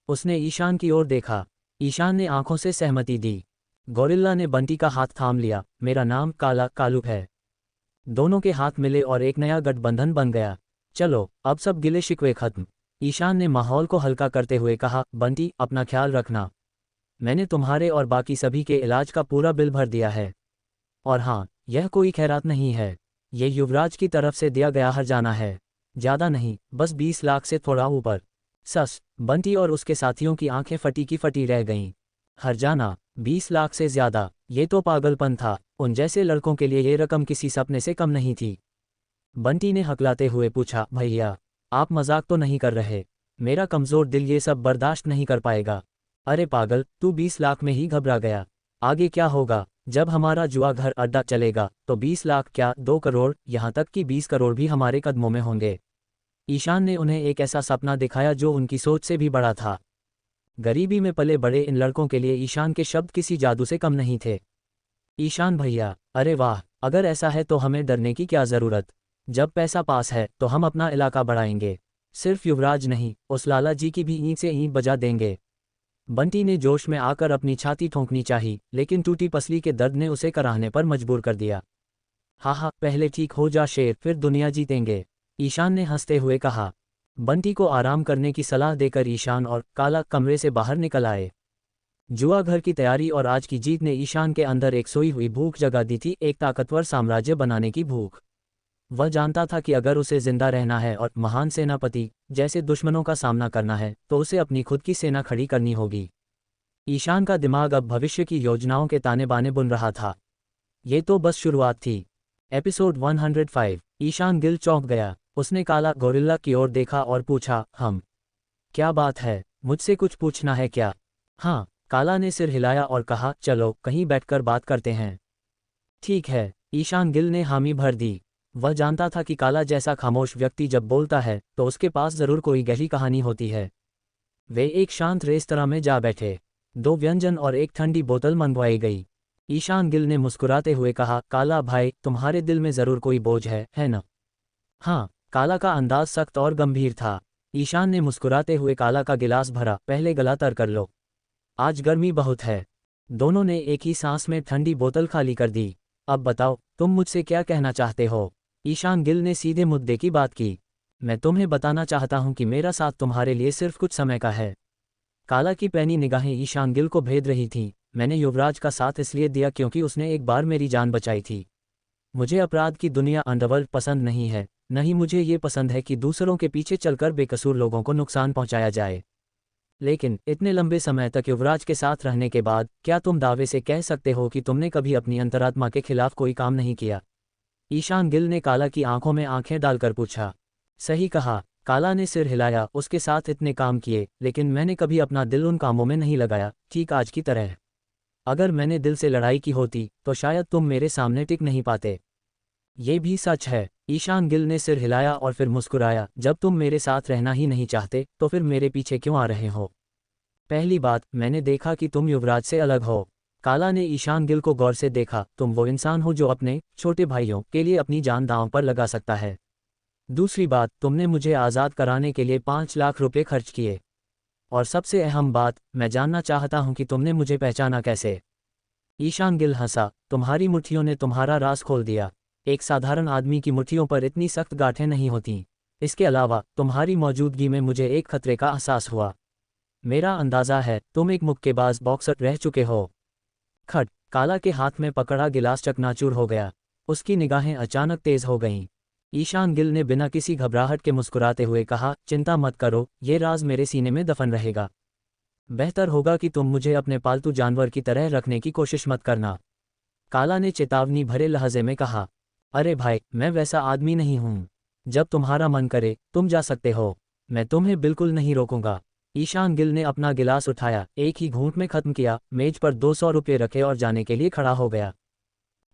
उसने ईशान की ओर देखा। ईशान ने आंखों से सहमति दी। गोरिल्ला ने बंटी का हाथ थाम लिया। मेरा नाम काला कालू है। दोनों के हाथ मिले और एक नया गठबंधन बन गया। चलो, अब सब गिले शिकवे खत्म। ईशान ने माहौल को हल्का करते हुए कहा, बंटी, अपना ख्याल रखना। मैंने तुम्हारे और बाकी सभी के इलाज का पूरा बिल भर दिया है। और हाँ, यह कोई खैरात नहीं है, ये युवराज की तरफ से दिया गया हर्जाना है। ज़्यादा नहीं, बस 20 लाख से थोड़ा ऊपर। सस। बंटी और उसके साथियों की आंखें फटी की फटी रह गईं। हर्जाना? 20 लाख से ज़्यादा? ये तो पागलपन था। उन जैसे लड़कों के लिए ये रकम किसी सपने से कम नहीं थी। बंटी ने हकलाते हुए पूछा, भैया, आप मजाक तो नहीं कर रहे? मेरा कमज़ोर दिल ये सब बर्दाश्त नहीं कर पाएगा। अरे पागल, तू 20 लाख में ही घबरा गया। आगे क्या होगा? जब हमारा जुआ घर अड्डा चलेगा तो 20 लाख क्या, 2 करोड़, यहाँ तक कि 20 करोड़ भी हमारे कदमों में होंगे। ईशान ने उन्हें एक ऐसा सपना दिखाया जो उनकी सोच से भी बड़ा था। गरीबी में पले बड़े इन लड़कों के लिए ईशान के शब्द किसी जादू से कम नहीं थे। ईशान भैया, अरे वाह, अगर ऐसा है तो हमें डरने की क्या ज़रूरत। जब पैसा पास है तो हम अपना इलाका बढ़ाएंगे। सिर्फ युवराज नहीं, उस लाला जी की भी ईंट से ईंट बजा देंगे। बंटी ने जोश में आकर अपनी छाती ठोंकनी चाही, लेकिन टूटी पसली के दर्द ने उसे कराहने पर मजबूर कर दिया। हाँ, पहले ठीक हो जा शेर, फिर दुनिया जीतेंगे, ईशान ने हंसते हुए कहा। बंटी को आराम करने की सलाह देकर ईशान और काला कमरे से बाहर निकल आए। जुआ घर की तैयारी और आज की जीत ने ईशान के अंदर एक सोई हुई भूख जगा दी थी, एक ताकतवर साम्राज्य बनाने की भूख। वह जानता था कि अगर उसे जिंदा रहना है और महान सेनापति जैसे दुश्मनों का सामना करना है तो उसे अपनी खुद की सेना खड़ी करनी होगी। ईशान का दिमाग अब भविष्य की योजनाओं के ताने बाने बुन रहा था। ये तो बस शुरुआत थी। एपिसोड 105। ईशान गिल चौंक गया। उसने काला गोरिल्ला की ओर देखा और पूछा, हम? क्या बात है, मुझसे कुछ पूछना है क्या? हाँ, काला ने सिर हिलाया और कहा, चलो कहीं बैठकर बात करते हैं। ठीक है, ईशान गिल ने हामी भर दी। वह जानता था कि काला जैसा खामोश व्यक्ति जब बोलता है तो उसके पास जरूर कोई गहरी कहानी होती है। वे एक शांत रेस्तरां में जा बैठे। 2 व्यंजन और एक ठंडी बोतल मंगवाई गई। ईशान गिल ने मुस्कुराते हुए कहा, काला भाई, तुम्हारे दिल में जरूर कोई बोझ है ना? हाँ, काला का अंदाज सख्त और गंभीर था। ईशान ने मुस्कुराते हुए काला का गिलास भरा, पहले गला तर कर लो, आज गर्मी बहुत है। दोनों ने एक ही सांस में ठंडी बोतल खाली कर दी। अब बताओ, तुम मुझसे क्या कहना चाहते हो? ईशान गिल ने सीधे मुद्दे की बात की। मैं तुम्हें बताना चाहता हूं कि मेरा साथ तुम्हारे लिए सिर्फ कुछ समय का है। काला की पैनी निगाहें ईशान गिल को भेद रही थीं। मैंने युवराज का साथ इसलिए दिया क्योंकि उसने एक बार मेरी जान बचाई थी। मुझे अपराध की दुनिया अंडरवर्ल्ड पसंद नहीं है, नहीं मुझे ये पसंद है कि दूसरों के पीछे चलकर बेकसूर लोगों को नुकसान पहुंचाया जाए। लेकिन इतने लंबे समय तक युवराज के साथ रहने के बाद क्या तुम दावे से कह सकते हो कि तुमने कभी अपनी अंतरात्मा के खिलाफ कोई काम नहीं किया? ईशान गिल ने काला की आंखों में आंखें डालकर पूछा। सही कहा, काला ने सिर हिलाया। उसके साथ इतने काम किए, लेकिन मैंने कभी अपना दिल उन कामों में नहीं लगाया, ठीक आज की तरह। अगर मैंने दिल से लड़ाई की होती तो शायद तुम मेरे सामने टिक नहीं पाते। ये भी सच है। ईशान गिल ने सिर हिलाया और फिर मुस्कुराया, जब तुम मेरे साथ रहना ही नहीं चाहते तो फिर मेरे पीछे क्यों आ रहे हो? पहली बात, मैंने देखा कि तुम युवराज से अलग हो। काला ने ईशान गिल को गौर से देखा। तुम वो इंसान हो जो अपने छोटे भाइयों के लिए अपनी जान दांव पर लगा सकता है। दूसरी बात, तुमने मुझे आज़ाद कराने के लिए 5 लाख रुपए खर्च किए। और सबसे अहम बात, मैं जानना चाहता हूं कि तुमने मुझे पहचाना कैसे? ईशान गिल हंसा। तुम्हारी मुट्ठियों ने तुम्हारा राज खोल दिया। एक साधारण आदमी की मुट्ठियों पर इतनी सख्त गांठें नहीं होती। इसके अलावा तुम्हारी मौजूदगी में मुझे एक खतरे का एहसास हुआ। मेरा अंदाज़ा है तुम एक मुक्केबाज बॉक्सर रह चुके हो। खट, काला के हाथ में पकड़ा गिलास चकनाचूर हो गया। उसकी निगाहें अचानक तेज हो गईं। ईशान गिल ने बिना किसी घबराहट के मुस्कुराते हुए कहा, चिंता मत करो, ये राज मेरे सीने में दफन रहेगा। बेहतर होगा कि तुम मुझे अपने पालतू जानवर की तरह रखने की कोशिश मत करना। काला ने चेतावनी भरे लहजे में कहा। अरे भाई, मैं वैसा आदमी नहीं हूं। जब तुम्हारा मन करे तुम जा सकते हो, मैं तुम्हें बिल्कुल नहीं रोकूंगा। ईशान गिल ने अपना गिलास उठाया, एक ही घूंट में खत्म किया, मेज पर 200 रुपये रखे और जाने के लिए खड़ा हो गया।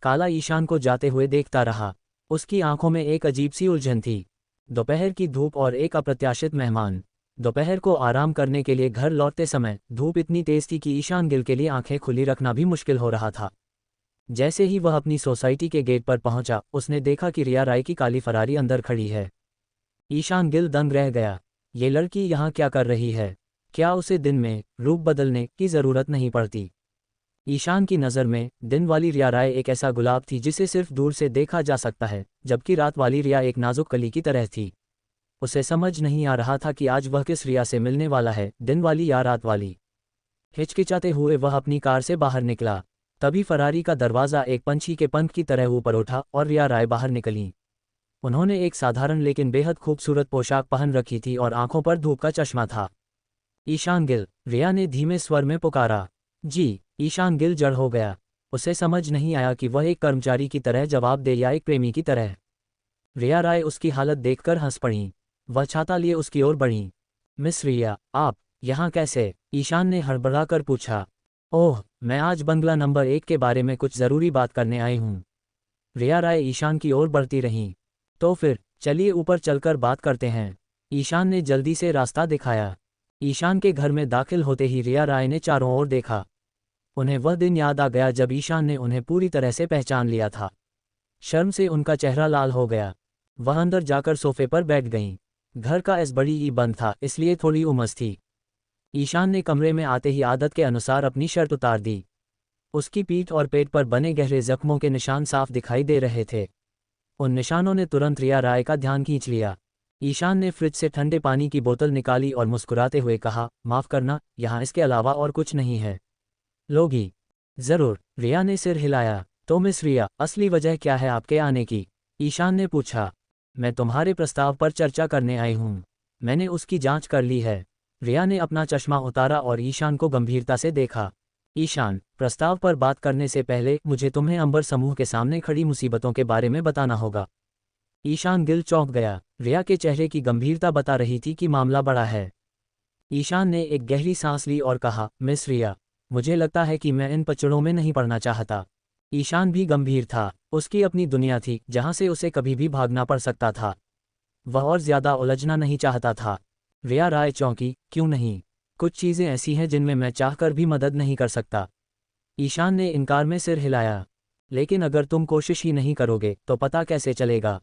काला ईशान को जाते हुए देखता रहा। उसकी आंखों में एक अजीब सी उलझन थी। दोपहर की धूप और एक अप्रत्याशित मेहमान। दोपहर को आराम करने के लिए घर लौटते समय धूप इतनी तेज थी कि ईशान गिल के लिए आंखें खुली रखना भी मुश्किल हो रहा था। जैसे ही वह अपनी सोसाइटी के गेट पर पहुंचा, उसने देखा कि रिया राय की काली फरारी अंदर खड़ी है। ईशान गिल दंग रह गया। ये लड़की यहाँ क्या कर रही है? क्या उसे दिन में रूप बदलने की जरूरत नहीं पड़ती? ईशान की नज़र में दिन वाली रिया राय एक ऐसा गुलाब थी जिसे सिर्फ दूर से देखा जा सकता है, जबकि रात वाली रिया एक नाजुक कली की तरह थी। उसे समझ नहीं आ रहा था कि आज वह किस रिया से मिलने वाला है, दिन वाली या रात वाली। हिचकिचाते हुए वह अपनी कार से बाहर निकला। तभी फरारी का दरवाज़ा एक पंछी के पंख की तरह ऊपर उठा और रिया राय बाहर निकलीं। उन्होंने एक साधारण लेकिन बेहद खूबसूरत पोशाक पहन रखी थी और आंखों पर धूप का चश्मा था। ईशान गिल, रिया ने धीमे स्वर में पुकारा। जी। ईशान गिल जड़ हो गया। उसे समझ नहीं आया कि वह एक कर्मचारी की तरह जवाब दे या एक प्रेमी की तरह। रिया राय उसकी हालत देखकर हंस पड़ी। वह छाता लिए उसकी ओर बढ़ी। मिस रिया, आप यहाँ कैसे? ईशान ने हड़बड़ाकर पूछा। ओह, मैं आज बंगला नंबर 1 के बारे में कुछ ज़रूरी बात करने आई हूँ। रिया राय ईशान की ओर बढ़ती रहीं। तो फिर चलिए ऊपर चलकर बात करते हैं। ईशान ने जल्दी से रास्ता दिखाया। ईशान के घर में दाखिल होते ही रिया राय ने चारों ओर देखा। उन्हें वह दिन याद आ गया जब ईशान ने उन्हें पूरी तरह से पहचान लिया था। शर्म से उनका चेहरा लाल हो गया। वह अंदर जाकर सोफे पर बैठ गईं। घर का एस बड़ी ई बंद था, इसलिए थोड़ी उमस थी। ईशान ने कमरे में आते ही आदत के अनुसार अपनी शर्ट उतार दी। उसकी पीठ और पेट पर बने गहरे जख्मों के निशान साफ दिखाई दे रहे थे। उन निशानों ने तुरंत रिया राय का ध्यान खींच लिया। ईशान ने फ्रिज से ठंडे पानी की बोतल निकाली और मुस्कुराते हुए कहा, माफ़ करना, यहाँ इसके अलावा और कुछ नहीं है। लोगी? ज़रूर, रिया ने सिर हिलाया। तो मिस रिया, असली वजह क्या है आपके आने की? ईशान ने पूछा। मैं तुम्हारे प्रस्ताव पर चर्चा करने आई हूँ। मैंने उसकी जांच कर ली है। रिया ने अपना चश्मा उतारा और ईशान को गंभीरता से देखा। ईशान, प्रस्ताव पर बात करने से पहले मुझे तुम्हें अंबर समूह के सामने खड़ी मुसीबतों के बारे में बताना होगा। ईशान गिल चौंक गया। रिया के चेहरे की गंभीरता बता रही थी कि मामला बड़ा है। ईशान ने एक गहरी सांस ली और कहा, मिस रिया, मुझे लगता है कि मैं इन पचड़ों में नहीं पड़ना चाहता। ईशान भी गंभीर था। उसकी अपनी दुनिया थी जहां से उसे कभी भी भागना पड़ सकता था। वह और ज्यादा उलझना नहीं चाहता था। रिया राय चौंकी। क्यों नहीं? कुछ चीज़ें ऐसी हैं जिनमें मैं चाहकर भी मदद नहीं कर सकता। ईशान ने इनकार में सिर हिलाया। लेकिन अगर तुम कोशिश ही नहीं करोगे तो पता कैसे चलेगा?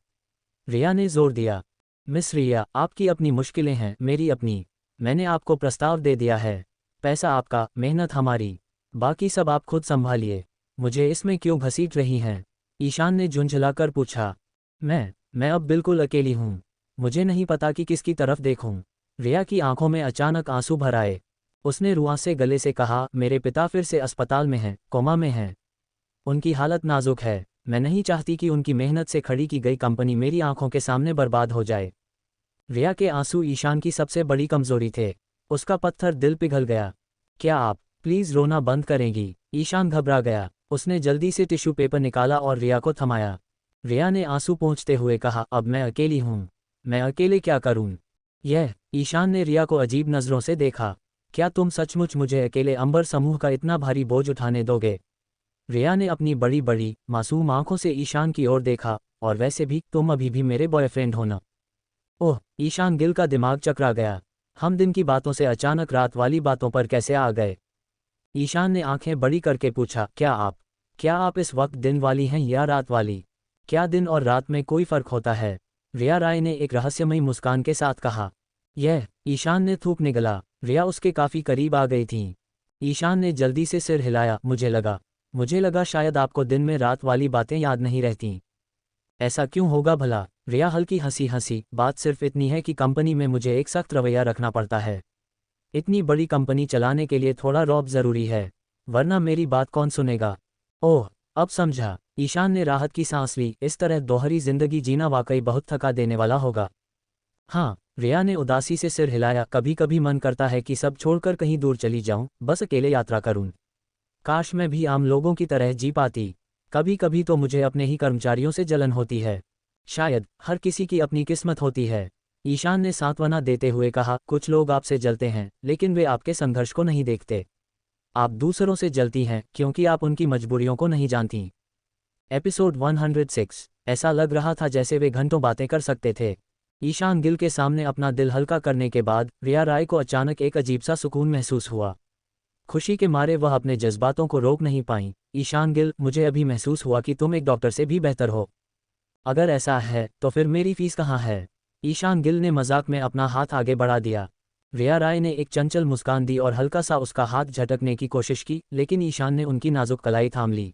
रिया ने जोर दिया। मिस रिया, आपकी अपनी मुश्किलें हैं, मेरी अपनी। मैंने आपको प्रस्ताव दे दिया है। पैसा आपका, मेहनत हमारी। बाकी सब आप खुद संभालिए। मुझे इसमें क्यों घसीट रही हैं? ईशान ने झुंझलाकर पूछा। मैं अब बिल्कुल अकेली हूँ। मुझे नहीं पता कि किसकी तरफ देखूं। रिया की आंखों में अचानक आंसू भर आए। उसने रुआं से गले से कहा, मेरे पिता फिर से अस्पताल में हैं, कोमा में हैं। उनकी हालत नाजुक है। मैं नहीं चाहती कि उनकी मेहनत से खड़ी की गई कंपनी मेरी आंखों के सामने बर्बाद हो जाए। रिया के आंसू ईशान की सबसे बड़ी कमजोरी थे। उसका पत्थर दिल पिघल गया। क्या आप प्लीज़ रोना बंद करेंगी? ईशान घबरा गया। उसने जल्दी से टिश्यू पेपर निकाला और रिया को थमाया। रिया ने आंसू पोंछते हुए कहा, अब मैं अकेली हूँ। मैं अकेले क्या करूँ? ईशान ने रिया को अजीब नज़रों से देखा। क्या तुम सचमुच मुझे अकेले अंबर समूह का इतना भारी बोझ उठाने दोगे? रिया ने अपनी बड़ी बड़ी मासूम आंखों से ईशान की ओर देखा। और वैसे भी तुम अभी भी मेरे बॉयफ्रेंड हो ना? ओह! ईशान गिल का दिमाग चकरा गया। हम दिन की बातों से अचानक रात वाली बातों पर कैसे आ गए? ईशान ने आंखें बड़ी करके पूछा, क्या आप इस वक्त दिन वाली हैं या रात वाली? क्या दिन और रात में कोई फर्क होता है? रिया राय ने एक रहस्यमयी मुस्कान के साथ कहा। ईशान ने थूक निगला। रिया उसके काफ़ी करीब आ गई थी। ईशान ने जल्दी से सिर हिलाया। मुझे लगा शायद आपको दिन में रात वाली बातें याद नहीं रहती। ऐसा क्यों होगा भला? रिया हल्की हंसी, बात सिर्फ इतनी है कि कंपनी में मुझे एक सख्त रवैया रखना पड़ता है। इतनी बड़ी कंपनी चलाने के लिए थोड़ा रौब ज़रूरी है, वरना मेरी बात कौन सुनेगा? ओह, अब समझा। ईशान ने राहत की सांस ली। इस तरह दोहरी जिंदगी जीना वाकई बहुत थका देने वाला होगा। हाँ, रिया ने उदासी से सिर हिलाया। कभी कभी मन करता है कि सब छोड़कर कहीं दूर चली जाऊं, बस अकेले यात्रा करूं। काश मैं भी आम लोगों की तरह जी पाती। कभी कभी तो मुझे अपने ही कर्मचारियों से जलन होती है। शायद हर किसी की अपनी किस्मत होती है। ईशान ने सांत्वना देते हुए कहा, कुछ लोग आपसे जलते हैं लेकिन वे आपके संघर्ष को नहीं देखते। आप दूसरों से जलती हैं क्योंकि आप उनकी मजबूरियों को नहीं जानती। एपिसोड 106। ऐसा लग रहा था जैसे वे घंटों बातें कर सकते थे। ईशान गिल के सामने अपना दिल हल्का करने के बाद रिया राय को अचानक एक अजीब सा सुकून महसूस हुआ। खुशी के मारे वह अपने जज्बातों को रोक नहीं पाई। ईशान गिल, मुझे अभी महसूस हुआ कि तुम एक डॉक्टर से भी बेहतर हो। अगर ऐसा है तो फिर मेरी फीस कहाँ है? ईशान गिल ने मजाक में अपना हाथ आगे बढ़ा दिया। रिया राय ने एक चंचल मुस्कान दी और हल्का सा उसका हाथ झटकने की कोशिश की, लेकिन ईशान ने उनकी नाजुक कलाई थाम ली।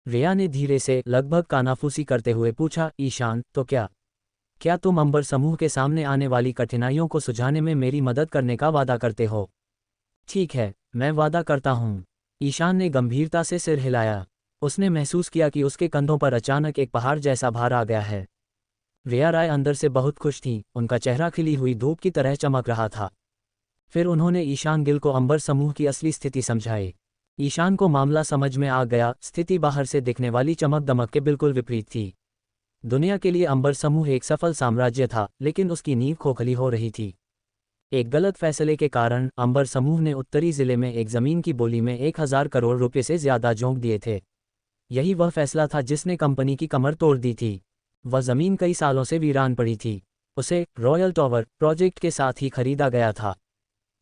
रिया ने धीरे से, लगभग कानाफूसी करते हुए पूछा, ईशान, तो क्या तुम अंबर समूह के सामने आने वाली कठिनाइयों को सुलझाने में मेरी मदद करने का वादा करते हो? ठीक है, मैं वादा करता हूँ। ईशान ने गंभीरता से सिर हिलाया। उसने महसूस किया कि उसके कंधों पर अचानक एक पहाड़ जैसा भार आ गया है। रिया राय अंदर से बहुत खुश थी। उनका चेहरा खिली हुई धूप की तरह चमक रहा था। फिर उन्होंने ईशान गिल को अंबर समूह की असली स्थिति समझाई। ईशान को मामला समझ में आ गया। स्थिति बाहर से दिखने वाली चमक दमक के बिल्कुल विपरीत थी। दुनिया के लिए अंबर समूह एक सफल साम्राज्य था, लेकिन उसकी नींव खोखली हो रही थी। एक गलत फैसले के कारण अंबर समूह ने उत्तरी जिले में एक जमीन की बोली में 1000 करोड़ रुपए से ज्यादा झोंक दिए थे। यही वह फैसला था जिसने कंपनी की कमर तोड़ दी थी। वह जमीन कई सालों से वीरान पड़ी थी। उसे रॉयल टावर प्रोजेक्ट के साथ ही खरीदा गया था।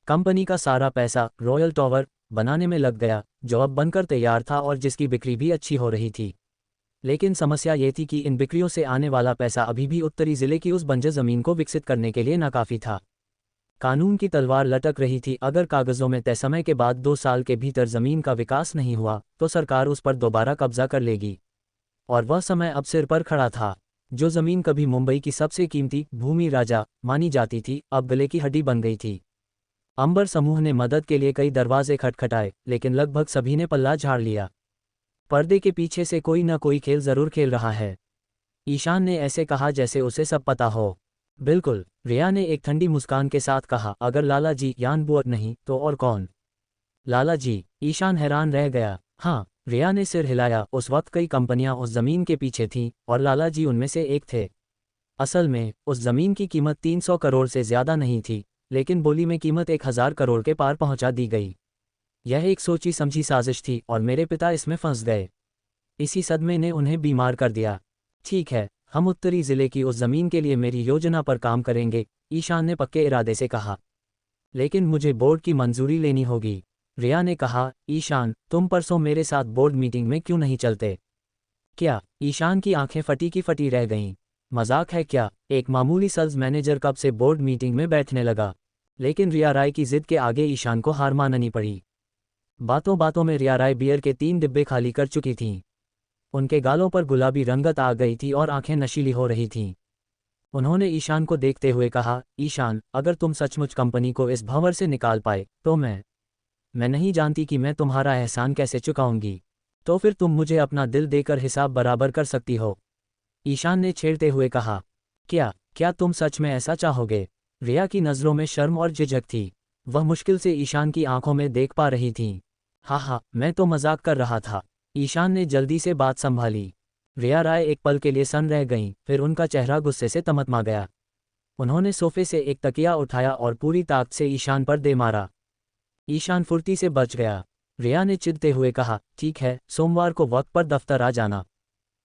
कंपनी का सारा पैसा रॉयल टावर बनाने में लग गया, जो अब बनकर तैयार था और जिसकी बिक्री भी अच्छी हो रही थी। लेकिन समस्या ये थी कि इन बिक्रियों से आने वाला पैसा अभी भी उत्तरी जिले की उस बंजर जमीन को विकसित करने के लिए नाकाफी था। कानून की तलवार लटक रही थी। अगर कागजों में तय समय के बाद 2 साल के भीतर जमीन का विकास नहीं हुआ तो सरकार उस पर दोबारा कब्जा कर लेगी। और वह समय अब सिर पर खड़ा था। जो जमीन कभी मुंबई की सबसे कीमती भूमि राजा मानी जाती थी, अब गले की हड्डी बन गई थी। अंबर समूह ने मदद के लिए कई दरवाजे खटखटाए, लेकिन लगभग सभी ने पल्ला झाड़ लिया। पर्दे के पीछे से कोई न कोई खेल जरूर खेल रहा है। ईशान ने ऐसे कहा जैसे उसे सब पता हो। बिल्कुल, रिया ने एक ठंडी मुस्कान के साथ कहा। अगर लाला जी यान बुअर नहीं तो और कौन? लाला जी? ईशान हैरान रह गया। हाँ, रिया ने सिर हिलाया। उस वक्त कई कंपनियां उस जमीन के पीछे थीं और लाला जी उनमें से एक थे। असल में उस जमीन की कीमत 300 करोड़ से ज्यादा नहीं थी, लेकिन बोली में कीमत 1000 करोड़ के पार पहुंचा दी गई। यह एक सोची समझी साजिश थी और मेरे पिता इसमें फंस गए। इसी सदमे ने उन्हें बीमार कर दिया। ठीक है, हम उत्तरी जिले की उस जमीन के लिए मेरी योजना पर काम करेंगे, ईशान ने पक्के इरादे से कहा। लेकिन मुझे बोर्ड की मंजूरी लेनी होगी, रिया ने कहा। ईशान, तुम परसों मेरे साथ बोर्ड मीटिंग में क्यों नहीं चलते? क्या? ईशान की आंखें फटी की फटी रह गईं। मजाक है क्या? एक मामूली सेल्स मैनेजर कब से बोर्ड मीटिंग में बैठने लगा? लेकिन रिया राय की जिद के आगे ईशान को हार माननी पड़ी। बातों बातों में रिया राय बियर के 3 डिब्बे खाली कर चुकी थीं। उनके गालों पर गुलाबी रंगत आ गई थी और आंखें नशीली हो रही थीं। उन्होंने ईशान को देखते हुए कहा, ईशान, अगर तुम सचमुच कंपनी को इस भंवर से निकाल पाए तो मैं नहीं जानती कि मैं तुम्हारा एहसान कैसे चुकाऊंगी। तो फिर तुम मुझे अपना दिल देकर हिसाब बराबर कर सकती हो, ईशान ने छेड़ते हुए कहा। क्या क्या तुम सच में ऐसा चाहोगे? रिया की नज़रों में शर्म और झिझक थी। वह मुश्किल से ईशान की आंखों में देख पा रही थीं। हाँ, मैं तो मजाक कर रहा था, ईशान ने जल्दी से बात संभाली। रिया राय एक पल के लिए सन्न रह गईं, फिर उनका चेहरा गुस्से से तमतमा गया। उन्होंने सोफे से एक तकिया उठाया और पूरी ताकत से ईशान पर दे मारा। ईशान फुर्ती से बच गया। रिया ने चिढ़ते हुए कहा, ठीक है, सोमवार को वक्त पर दफ्तर आ जाना।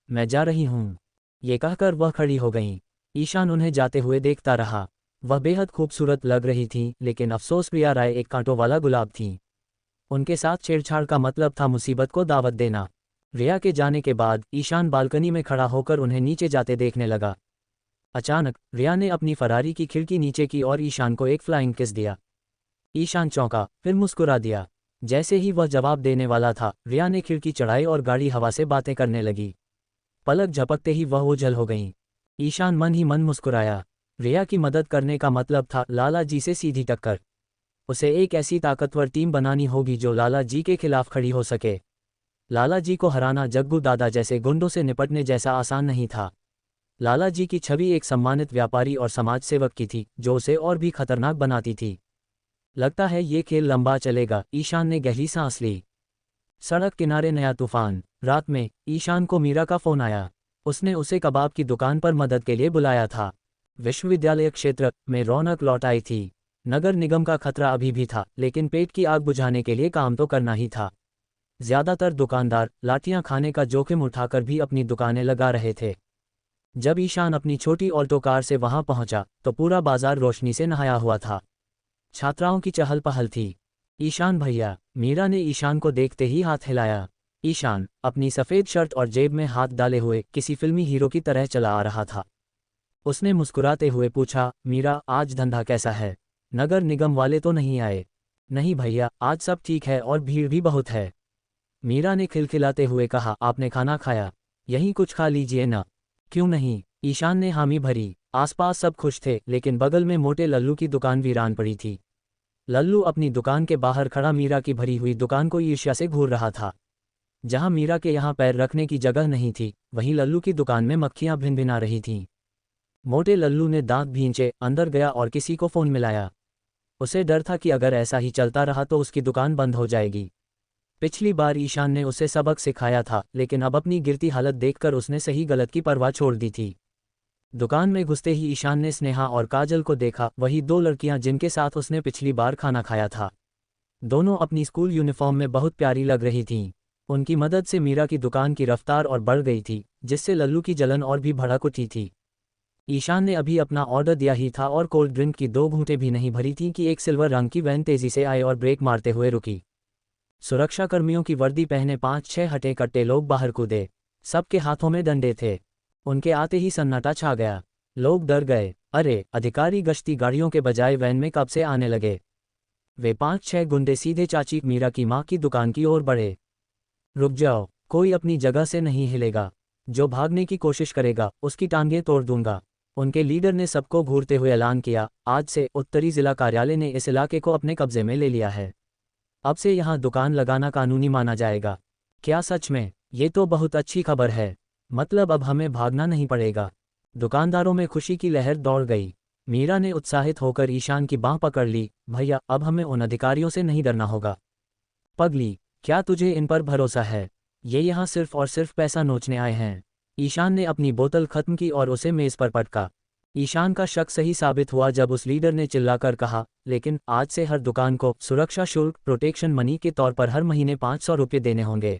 मैं जा रही हूँ। ये कहकर वह खड़ी हो गईं। ईशान उन्हें जाते हुए देखता रहा। वह बेहद खूबसूरत लग रही थीं, लेकिन अफसोस रिया राय एक कांटों वाला गुलाब थीं। उनके साथ छेड़छाड़ का मतलब था मुसीबत को दावत देना। रिया के जाने के बाद ईशान बालकनी में खड़ा होकर उन्हें नीचे जाते देखने लगा। अचानक रिया ने अपनी फरारी की खिड़की नीचे की और ईशान को एक फ्लाइंग किस दिया। ईशान चौंका, फिर मुस्कुरा दिया। जैसे ही वह जवाब देने वाला था, रिया ने खिड़की चढ़ाई और गाड़ी हवा से बातें करने लगी। पलक झपकते ही वह ओझल हो गईं। ईशान मन ही मन मुस्कुराया। रिया की मदद करने का मतलब था लाला जी से सीधी टक्कर। उसे एक ऐसी ताकतवर टीम बनानी होगी जो लाला जी के खिलाफ खड़ी हो सके। लाला जी को हराना जग्गू दादा जैसे गुंडों से निपटने जैसा आसान नहीं था। लाला जी की छवि एक सम्मानित व्यापारी और समाज सेवक की थी, जो उसे और भी खतरनाक बनाती थी। लगता है ये खेल लंबा चलेगा, ईशान ने गहरी सांस ली। सड़क किनारे नया तूफान। रात में ईशान को मीरा का फोन आया। उसने उसे कबाब की दुकान पर मदद के लिए बुलाया था। विश्वविद्यालय क्षेत्र में रौनक लौट आई थी। नगर निगम का खतरा अभी भी था, लेकिन पेट की आग बुझाने के लिए काम तो करना ही था। ज्यादातर दुकानदार लाठियां खाने का जोखिम उठाकर भी अपनी दुकानें लगा रहे थे। जब ईशान अपनी छोटी ऑल्टो कार से वहां पहुंचा तो पूरा बाजार रोशनी से नहाया हुआ था। छात्राओं की चहल पहल थी। ईशान भैया, मीरा ने ईशान को देखते ही हाथ हिलाया। ईशान अपनी सफ़ेद शर्ट और जेब में हाथ डाले हुए किसी फिल्मी हीरो की तरह चला आ रहा था। उसने मुस्कुराते हुए पूछा, मीरा, आज धंधा कैसा है? नगर निगम वाले तो नहीं आए? नहीं भैया, आज सब ठीक है और भीड़ भी बहुत है, मीरा ने खिलखिलाते हुए कहा। आपने खाना खाया? यहीं कुछ खा लीजिए ना। क्यों नहीं, ईशान ने हामी भरी। आसपास सब खुश थे, लेकिन बगल में मोटे लल्लू की दुकान वीरान पड़ी थी। लल्लू अपनी दुकान के बाहर खड़ा मीरा की भरी हुई दुकान को ईर्ष्या से घूर रहा था। जहां मीरा के यहाँ पैर रखने की जगह नहीं थी, वहीं लल्लू की दुकान में मक्खियां भिनभिना रही थीं। मोटे लल्लू ने दांत भींचे अंदर गया और किसी को फोन मिलाया। उसे डर था कि अगर ऐसा ही चलता रहा तो उसकी दुकान बंद हो जाएगी। पिछली बार ईशान ने उसे सबक सिखाया था, लेकिन अब अपनी गिरती हालत देखकर उसने सही गलत की परवाह छोड़ दी थी। दुकान में घुसते ही ईशान ने स्नेहा और काजल को देखा, वही 2 लड़कियां जिनके साथ उसने पिछली बार खाना खाया था। दोनों अपनी स्कूल यूनिफॉर्म में बहुत प्यारी लग रही थीं। उनकी मदद से मीरा की दुकान की रफ्तार और बढ़ गई थी, जिससे लल्लू की जलन और भी भड़क उठी थी। ईशान ने अभी अपना ऑर्डर दिया ही था और कोल्ड ड्रिंक की 2 घूंटें भी नहीं भरी थीं कि एक सिल्वर रंग की वैन तेजी से आई और ब्रेक मारते हुए रुकी। सुरक्षाकर्मियों की वर्दी पहने 5-6 हटे कट्टे लोग बाहर कूदे। सबके हाथों में डंडे थे। उनके आते ही सन्नाटा छा गया। लोग डर गए। अरे, अधिकारी गश्ती गाड़ियों के बजाय वैन में कब से आने लगे। वे 5-6 गुंडे सीधे चाची मीरा की माँ की दुकान की ओर बढ़े। रुक जाओ, कोई अपनी जगह से नहीं हिलेगा। जो भागने की कोशिश करेगा उसकी टांगें तोड़ दूंगा। उनके लीडर ने सबको घूरते हुए ऐलान किया, आज से उत्तरी जिला कार्यालय ने इस इलाके को अपने कब्जे में ले लिया है। अब से यहाँ दुकान लगाना कानूनी माना जाएगा। क्या सच में? ये तो बहुत अच्छी खबर है। मतलब अब हमें भागना नहीं पड़ेगा। दुकानदारों में खुशी की लहर दौड़ गई। मीरा ने उत्साहित होकर ईशान की बांह पकड़ ली। भैया, अब हमें उन अधिकारियों से नहीं डरना होगा। पगली, क्या तुझे इन पर भरोसा है? ये यहाँ सिर्फ और सिर्फ पैसा नोचने आए हैं। ईशान ने अपनी बोतल खत्म की और उसे मेज पर पटका। ईशान का शक सही साबित हुआ जब उस लीडर ने चिल्लाकर कहा, लेकिन आज से हर दुकान को सुरक्षा शुल्क प्रोटेक्शन मनी के तौर पर हर महीने 500 रुपये देने होंगे।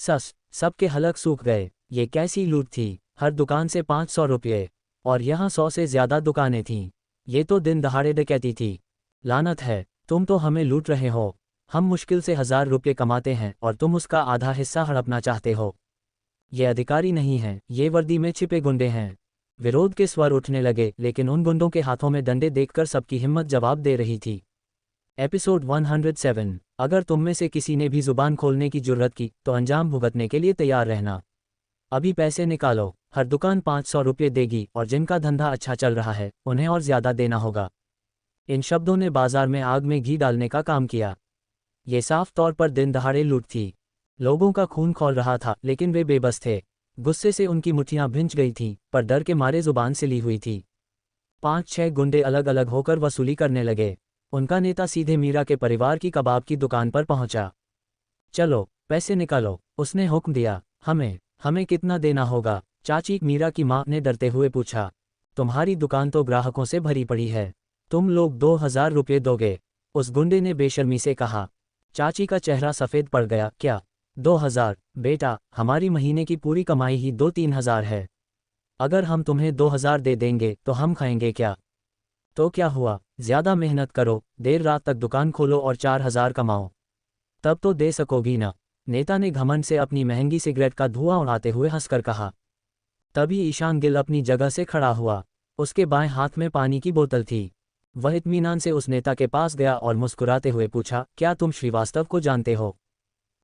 सबके हलक सूख गए। ये कैसी लूट थी? हर दुकान से 500 रुपये, और यहाँ 100 से ज़्यादा दुकानें थीं। ये तो दिन दहाड़े डकैती थी। लानत है, तुम तो हमें लूट रहे हो। हम मुश्किल से 1000 रुपये कमाते हैं और तुम उसका आधा हिस्सा हड़पना चाहते हो। ये अधिकारी नहीं हैं, ये वर्दी में छिपे गुंडे हैं। विरोध के स्वर उठने लगे, लेकिन उन गुंडों के हाथों में डंडे देखकर सबकी हिम्मत जवाब दे रही थी। एपिसोड 107। अगर तुम में से किसी ने भी जुबान खोलने की जुर्रत की तो अंजाम भुगतने के लिए तैयार रहना। अभी पैसे निकालो। हर दुकान 500 रुपये देगी और जिनका धंधा अच्छा चल रहा है उन्हें और ज़्यादा देना होगा। इन शब्दों ने बाजार में आग में घी डालने का काम किया। ये साफ तौर पर दिन दहाड़े लूट थी। लोगों का खून खौल रहा था, लेकिन वे बेबस थे। गुस्से से उनकी मुट्ठियां भिंच गई थीं, पर डर के मारे जुबान सिली हुई थी। 5-6 गुंडे अलग अलग होकर वसूली करने लगे। उनका नेता सीधे मीरा के परिवार की कबाब की दुकान पर पहुंचा। चलो, पैसे निकालो, उसने हुक्म दिया। हमें कितना देना होगा? चाची मीरा की माँ ने डरते हुए पूछा। तुम्हारी दुकान तो ग्राहकों से भरी पड़ी है, तुम लोग 2000 रुपये दोगे? उस गुंडे ने बेशर्मी से कहा। चाची का चेहरा सफ़ेद पड़ गया। क्या 2000? बेटा, हमारी महीने की पूरी कमाई ही 2-3 हज़ार है। अगर हम तुम्हें 2000 दे देंगे तो हम खाएंगे क्या? तो क्या हुआ, ज़्यादा मेहनत करो, देर रात तक दुकान खोलो और 4000 कमाओ, तब तो दे सकोगी ना। नेता ने घमंड से अपनी महंगी सिगरेट का धुआं उड़ाते हुए हंसकर कहा। तभी ईशान गिल अपनी जगह से खड़ा हुआ। उसके बाएं हाथ में पानी की बोतल थी। वह इत्मीनान से उस नेता के पास गया और मुस्कुराते हुए पूछा, क्या तुम श्रीवास्तव को जानते हो?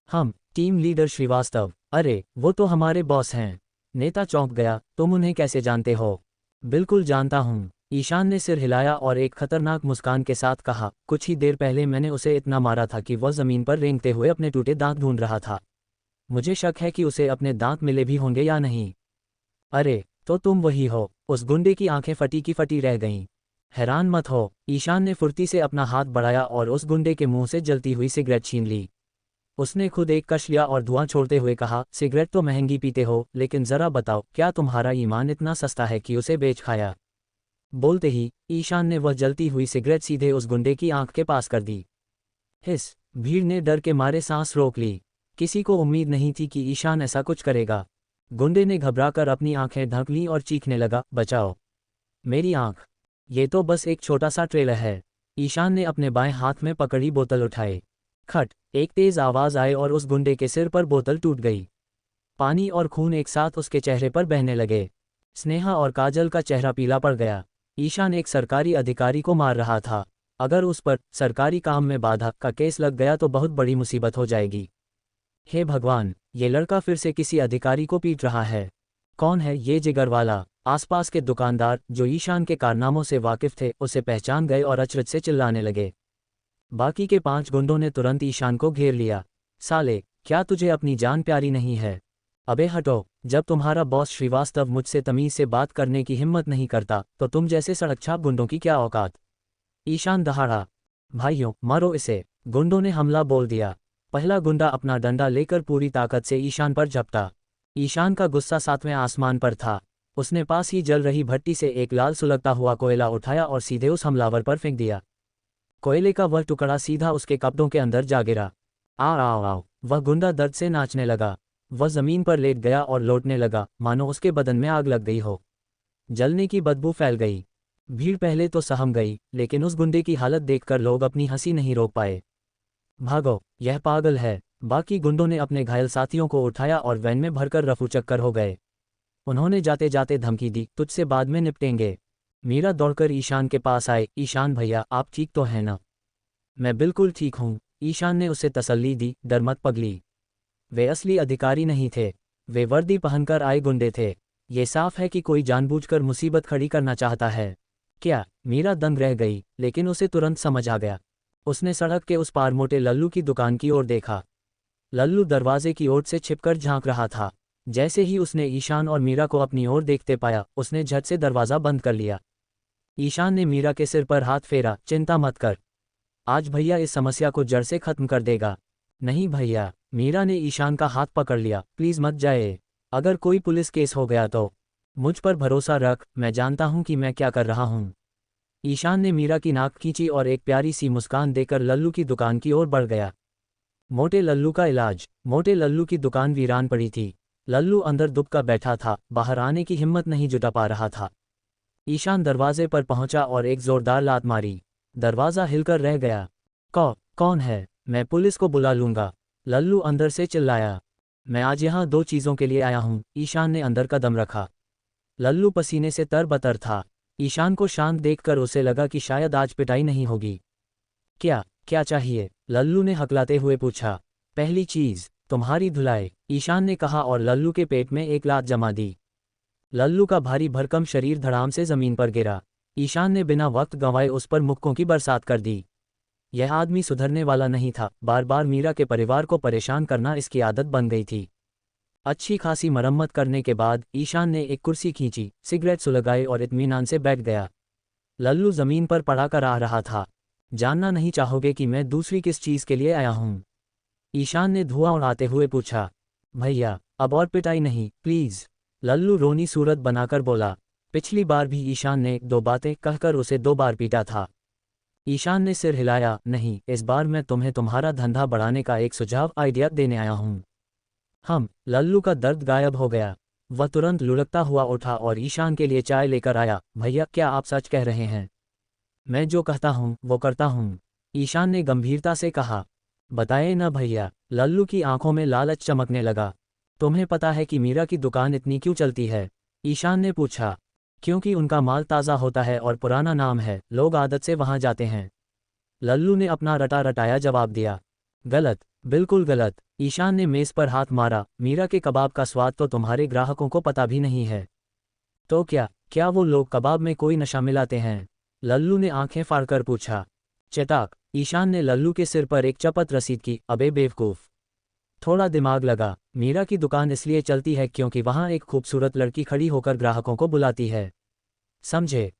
हम, टीम लीडर श्रीवास्तव। अरे, वो तो हमारे बॉस हैं। नेता चौंक गया। तुम उन्हें कैसे जानते हो? बिल्कुल जानता हूँ। ईशान ने सिर हिलाया और एक खतरनाक मुस्कान के साथ कहा, कुछ ही देर पहले मैंने उसे इतना मारा था कि वह जमीन पर रेंगते हुए अपने टूटे दांत ढूंढ रहा था। मुझे शक है कि उसे अपने दांत मिले भी होंगे या नहीं। अरे, तो तुम वही हो? उस गुंडे की आंखें फटी की फटी रह गईं। हैरान मत हो। ईशान ने फुर्ती से अपना हाथ बढ़ाया और उस गुंडे के मुंह से जलती हुई सिगरेट छीन ली। उसने खुद एक कश लिया और धुआं छोड़ते हुए कहा, सिगरेट तो महंगी पीते हो, लेकिन जरा बताओ, क्या तुम्हारा ईमान इतना सस्ता है कि उसे बेच खाया? बोलते ही ईशान ने वह जलती हुई सिगरेट सीधे उस गुंडे की आंख के पास कर दी। हिस! भीड़ ने डर के मारे सांस रोक ली। किसी को उम्मीद नहीं थी कि ईशान ऐसा कुछ करेगा। गुंडे ने घबराकर अपनी आंखें ढक लीं और चीखने लगा, बचाओ मेरी आंख! ये तो बस एक छोटा सा ट्रेलर है। ईशान ने अपने बाएं हाथ में पकड़ी बोतल उठाई। खट! एक तेज आवाज आई और उस गुंडे के सिर पर बोतल टूट गई। पानी और खून एक साथ उसके चेहरे पर बहने लगे। स्नेहा और काजल का चेहरा पीला पड़ गया। ईशान एक सरकारी अधिकारी को मार रहा था। अगर उस पर सरकारी काम में बाधा का केस लग गया तो बहुत बड़ी मुसीबत हो जाएगी। हे भगवान, ये लड़का फिर से किसी अधिकारी को पीट रहा है। कौन है ये जिगर वाला? आसपास के दुकानदार, जो ईशान के कारनामों से वाकिफ थे, उसे पहचान गए और अचरज से चिल्लाने लगे। बाकी के 5 गुंडों ने तुरंत ईशान को घेर लिया। साले, क्या तुझे अपनी जान प्यारी नहीं है? अबे हटो! जब तुम्हारा बॉस श्रीवास्तव मुझसे तमीज से बात करने की हिम्मत नहीं करता तो तुम जैसे सड़कछाप गुंडों की क्या औकात? ईशान दहाड़ा। भाइयों, मारो इसे! गुंडों ने हमला बोल दिया। पहला गुंडा अपना डंडा लेकर पूरी ताकत से ईशान पर झपटा। ईशान का गुस्सा 7वें आसमान पर था। उसने पास ही जल रही भट्टी से एक लाल सुलगता हुआ कोयला उठाया और सीधे उस हमलावर पर फेंक दिया। कोयले का वह टुकड़ा सीधा उसके कपड़ों के अंदर जा गिरा। आओ आओ आओ! वह गुंडा दर्द से नाचने लगा। वह जमीन पर लेट गया और लौटने लगा, मानो उसके बदन में आग लग गई हो। जलने की बदबू फैल गई। भीड़ पहले तो सहम गई, लेकिन उस गुंडे की हालत देखकर लोग अपनी हंसी नहीं रोक पाए। भागो, यह पागल है! बाकी गुंडों ने अपने घायल साथियों को उठाया और वैन में भरकर रफू चक्कर हो गए। उन्होंने जाते जाते धमकी दी, तुझसे बाद में निपटेंगे। मीरा दौड़कर ईशान के पास आए। ईशान भैया, आप ठीक तो हैं ना? मैं बिल्कुल ठीक हूँ, ईशान ने उसे तसल्ली दी। डर मत पगली, वे असली अधिकारी नहीं थे, वे वर्दी पहनकर आए गुंडे थे। ये साफ है कि कोई जानबूझकर मुसीबत खड़ी करना चाहता है। क्या? मीरा दंग रह गई, लेकिन उसे तुरंत समझ आ गया। उसने सड़क के उस पार मोटे लल्लू की दुकान की ओर देखा। लल्लू दरवाजे की ओर से छिपकर झांक रहा था। जैसे ही उसने ईशान और मीरा को अपनी ओर देखते पाया, उसने झट से दरवाज़ा बंद कर लिया। ईशान ने मीरा के सिर पर हाथ फेरा। चिंता मत कर, आज भैया इस समस्या को जड़ से खत्म कर देगा। नहीं भैया, मीरा ने ईशान का हाथ पकड़ लिया। प्लीज़ मत जाए, अगर कोई पुलिस केस हो गया तो। मुझ पर भरोसा रख, मैं जानता हूँ कि मैं क्या कर रहा हूँ। ईशान ने मीरा की नाक खींची और एक प्यारी सी मुस्कान देकर लल्लू की दुकान की ओर बढ़ गया। मोटे लल्लू का इलाज। मोटे लल्लू की दुकान वीरान पड़ी थी। लल्लू अंदर दुबका बैठा था, बाहर आने की हिम्मत नहीं जुटा पा रहा था। ईशान दरवाजे पर पहुंचा और एक जोरदार लात मारी। दरवाज़ा हिलकर रह गया। कौन है? मैं पुलिस को बुला लूंगा, लल्लू अंदर से चिल्लाया। मैं आज यहाँ दो चीज़ों के लिए आया हूँ। ईशान ने अंदर कदम रखा। लल्लू पसीने से तरबतर था। ईशान को शांत देखकर उसे लगा कि शायद आज पिटाई नहीं होगी। क्या चाहिए? लल्लू ने हकलाते हुए पूछा। पहली चीज़, तुम्हारी धुलाई, ईशान ने कहा और लल्लू के पेट में एक लात जमा दी। लल्लू का भारी भरकम शरीर धड़ाम से जमीन पर गिरा। ईशान ने बिना वक्त गंवाए उस पर मुक्कों की बरसात कर दी। यह आदमी सुधरने वाला नहीं था। बार बार मीरा के परिवार को परेशान करना इसकी आदत बन गई थी। अच्छी खासी मरम्मत करने के बाद ईशान ने एक कुर्सी खींची, सिगरेट सुलगाई और इत्मीनान से बैठ गया। लल्लू जमीन पर पड़ा कर आ रहा था। जानना नहीं चाहोगे कि मैं दूसरी किस चीज़ के लिए आया हूँ? ईशान ने धुआं उड़ाते हुए पूछा। भैया, अब और पिटाई नहीं, प्लीज़, लल्लू रोनी सूरत बनाकर बोला। पिछली बार भी ईशान ने दो बातें कहकर उसे 2 बार पीटा था। ईशान ने सिर हिलाया। नहीं, इस बार मैं तुम्हें तुम्हारा धंधा बढ़ाने का एक सुझाव आइडिया देने आया हूँ। लल्लू का दर्द गायब हो गया। वह तुरंत लुढ़कता हुआ उठा और ईशान के लिए चाय लेकर आया। भैया, क्या आप सच कह रहे हैं? मैं जो कहता हूँ वो करता हूँ, ईशान ने गंभीरता से कहा। बताए ना भैया, लल्लू की आंखों में लालच चमकने लगा। तुम्हें पता है कि मीरा की दुकान इतनी क्यों चलती है? ईशान ने पूछा। क्योंकि उनका माल ताज़ा होता है और पुराना नाम है, लोग आदत से वहां जाते हैं, लल्लू ने अपना रटा रटाया जवाब दिया। गलत, बिल्कुल गलत, ईशान ने मेज़ पर हाथ मारा। मीरा के कबाब का स्वाद तो तुम्हारे ग्राहकों को पता भी नहीं है। तो क्या वो लोग कबाब में कोई नशा मिलाते हैं? लल्लू ने आंखें फाड़कर पूछा। चटाक, ईशान ने लल्लू के सिर पर एक चपत रसीद की। अबे बेवकूफ़, थोड़ा दिमाग लगा। मीरा की दुकान इसलिए चलती है क्योंकि वहाँ एक खूबसूरत लड़की खड़ी होकर ग्राहकों को बुलाती है, समझे?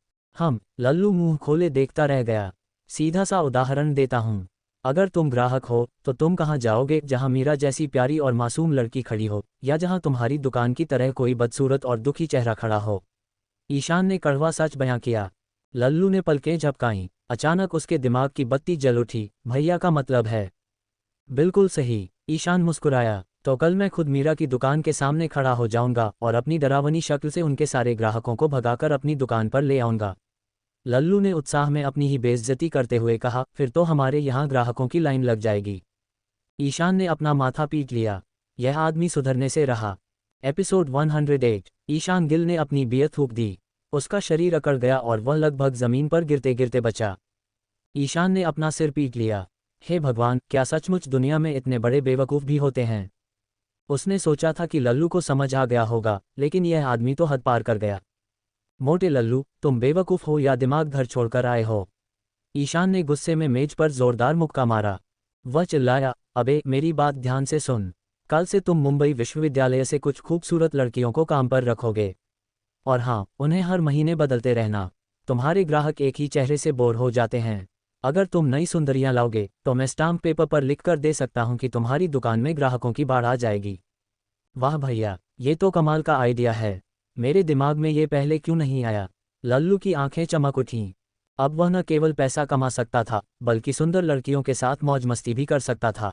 लल्लू मुंह खोले देखता रह गया। सीधा सा उदाहरण देता हूँ, अगर तुम ग्राहक हो तो तुम कहाँ जाओगे? जहाँ मीरा जैसी प्यारी और मासूम लड़की खड़ी हो, या जहाँ तुम्हारी दुकान की तरह कोई बदसूरत और दुखी चेहरा खड़ा हो? ईशान ने कड़वा सच बयां किया। लल्लू ने पलकें झपकाईं। अचानक उसके दिमाग की बत्ती जल उठी। भैया का मतलब है? बिल्कुल सही, ईशान मुस्कुराया। तो कल मैं खुद मीरा की दुकान के सामने खड़ा हो जाऊंगा और अपनी डरावनी शक्ल से उनके सारे ग्राहकों को भगाकर अपनी दुकान पर ले आऊंगा। लल्लू ने उत्साह में अपनी ही बेइज्जती करते हुए कहा। फिर तो हमारे यहाँ ग्राहकों की लाइन लग जाएगी। ईशान ने अपना माथा पीट लिया। यह आदमी सुधरने से रहा। एपिसोड 108। ईशान गिल ने अपनी बियर थूक दी। उसका शरीर अकड़ गया और वह लगभग जमीन पर गिरते गिरते बचा। ईशान ने अपना सिर पीट लिया। हे भगवान, क्या सचमुच दुनिया में इतने बड़े बेवकूफ़ भी होते हैं? उसने सोचा था कि लल्लू को समझ आ गया होगा, लेकिन यह आदमी तो हद पार कर गया। मोटे लल्लू, तुम बेवकूफ़ हो या दिमाग घर छोड़कर आए हो? ईशान ने गुस्से में मेज पर जोरदार मुक्का मारा। वह चिल्लाया। अबे, मेरी बात ध्यान से सुन। कल से तुम मुंबई विश्वविद्यालय से कुछ खूबसूरत लड़कियों को काम पर रखोगे। और हाँ, उन्हें हर महीने बदलते रहना। तुम्हारे ग्राहक एक ही चेहरे से बोर हो जाते हैं। अगर तुम नई सुंदरियां लाओगे तो मैं स्टाम्प पेपर पर लिख कर दे सकता हूं कि तुम्हारी दुकान में ग्राहकों की बाढ़ आ जाएगी। वाह भैया, ये तो कमाल का आइडिया है। मेरे दिमाग में ये पहले क्यों नहीं आया? लल्लू की आंखें चमक उठीं। अब वह न केवल पैसा कमा सकता था, बल्कि सुंदर लड़कियों के साथ मौज मस्ती भी कर सकता था।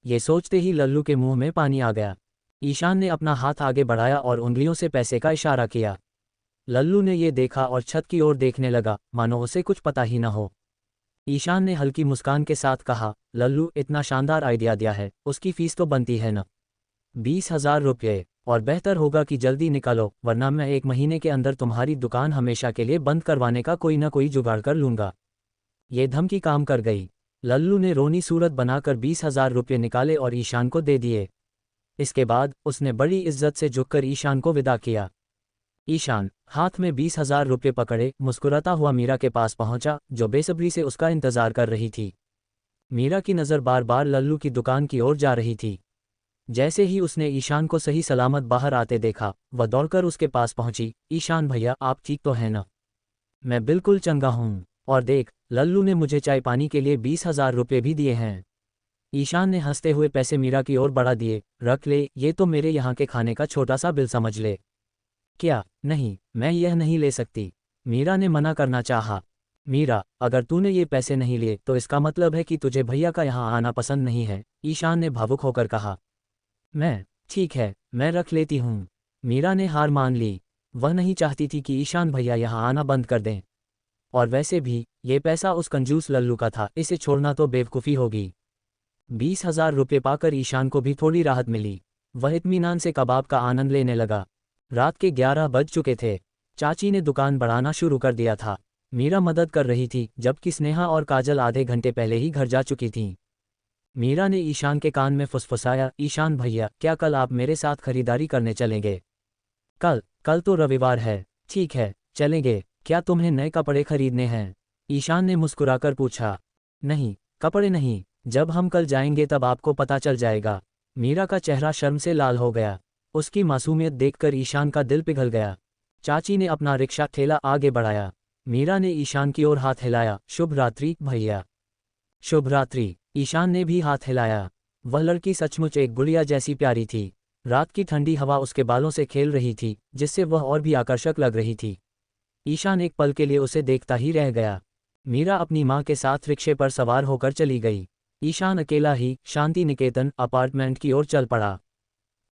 ये सोचते ही लल्लू के मुंह में पानी आ गया। ईशान ने अपना हाथ आगे बढ़ाया और उंगलियों से पैसे का इशारा किया। लल्लू ने ये देखा और छत की ओर देखने लगा, मानो उसे कुछ पता ही न हो। ईशान ने हल्की मुस्कान के साथ कहा। लल्लू, इतना शानदार आइडिया दिया है, उसकी फीस तो बनती है न? 20,000 रुपये। और बेहतर होगा कि जल्दी निकालो, वरना मैं 1 महीने के अंदर तुम्हारी दुकान हमेशा के लिए बंद करवाने का कोई ना कोई जुगाड़ कर लूँगा। ये धमकी काम कर गई। लल्लू ने रोनी सूरत बनाकर 20,000 रुपये निकाले और ईशान को दे दिए। इसके बाद उसने बड़ी इज्जत से झुककर ईशान को विदा किया। ईशान हाथ में 20,000 रुपये पकड़े मुस्कुराता हुआ मीरा के पास पहुंचा, जो बेसब्री से उसका इंतजार कर रही थी। मीरा की नज़र बार बार लल्लू की दुकान की ओर जा रही थी। जैसे ही उसने ईशान को सही सलामत बाहर आते देखा, वह दौड़कर उसके पास पहुंची। ईशान भैया, आप ठीक तो हैं ना? मैं बिल्कुल चंगा हूँ। और देख, लल्लू ने मुझे चाय पानी के लिए 20,000 रुपये भी दिए हैं। ईशान ने हंसते हुए पैसे मीरा की ओर बढ़ा दिए। रख ले, ये तो मेरे यहाँ के खाने का छोटा सा बिल समझ ले। क्या? नहीं, मैं यह नहीं ले सकती। मीरा ने मना करना चाहा। मीरा, अगर तूने ये पैसे नहीं लिए तो इसका मतलब है कि तुझे भैया का यहाँ आना पसंद नहीं है, ईशान ने भावुक होकर कहा। ठीक है, मैं रख लेती हूँ। मीरा ने हार मान ली। वह नहीं चाहती थी कि ईशान भैया यहाँ आना बंद कर दें। और वैसे भी ये पैसा उस कंजूस लल्लू का था, इसे छोड़ना तो बेवकूफ़ी होगी। 20,000 रुपये पाकर ईशान को भी थोड़ी राहत मिली। वह इत्मीनान से कबाब का आनंद लेने लगा। रात के 11 बज चुके थे। चाची ने दुकान बढ़ाना शुरू कर दिया था। मीरा मदद कर रही थी, जबकि स्नेहा और काजल आधे घंटे पहले ही घर जा चुकी थीं। मीरा ने ईशान के कान में फुसफुसाया, ईशान भैया, क्या कल आप मेरे साथ खरीदारी करने चलेंगे? कल तो रविवार है। ठीक है, चलेंगे। क्या तुम्हें नए कपड़े खरीदने हैं? ईशान ने मुस्कुराकर पूछा। नहीं, कपड़े नहीं, जब हम कल जाएंगे तब आपको पता चल जाएगा। मीरा का चेहरा शर्म से लाल हो गया। उसकी मासूमियत देखकर ईशान का दिल पिघल गया। चाची ने अपना रिक्शा ठेला आगे बढ़ाया। मीरा ने ईशान की ओर हाथ हिलाया। शुभ रात्रि भैया। शुभ रात्रि। ईशान ने भी हाथ हिलाया। वह लड़की सचमुच एक गुड़िया जैसी प्यारी थी। रात की ठंडी हवा उसके बालों से खेल रही थी, जिससे वह और भी आकर्षक लग रही थी। ईशान एक पल के लिए उसे देखता ही रह गया। मीरा अपनी माँ के साथ रिक्शे पर सवार होकर चली गई। ईशान अकेला ही शांति निकेतन अपार्टमेंट की ओर चल पड़ा।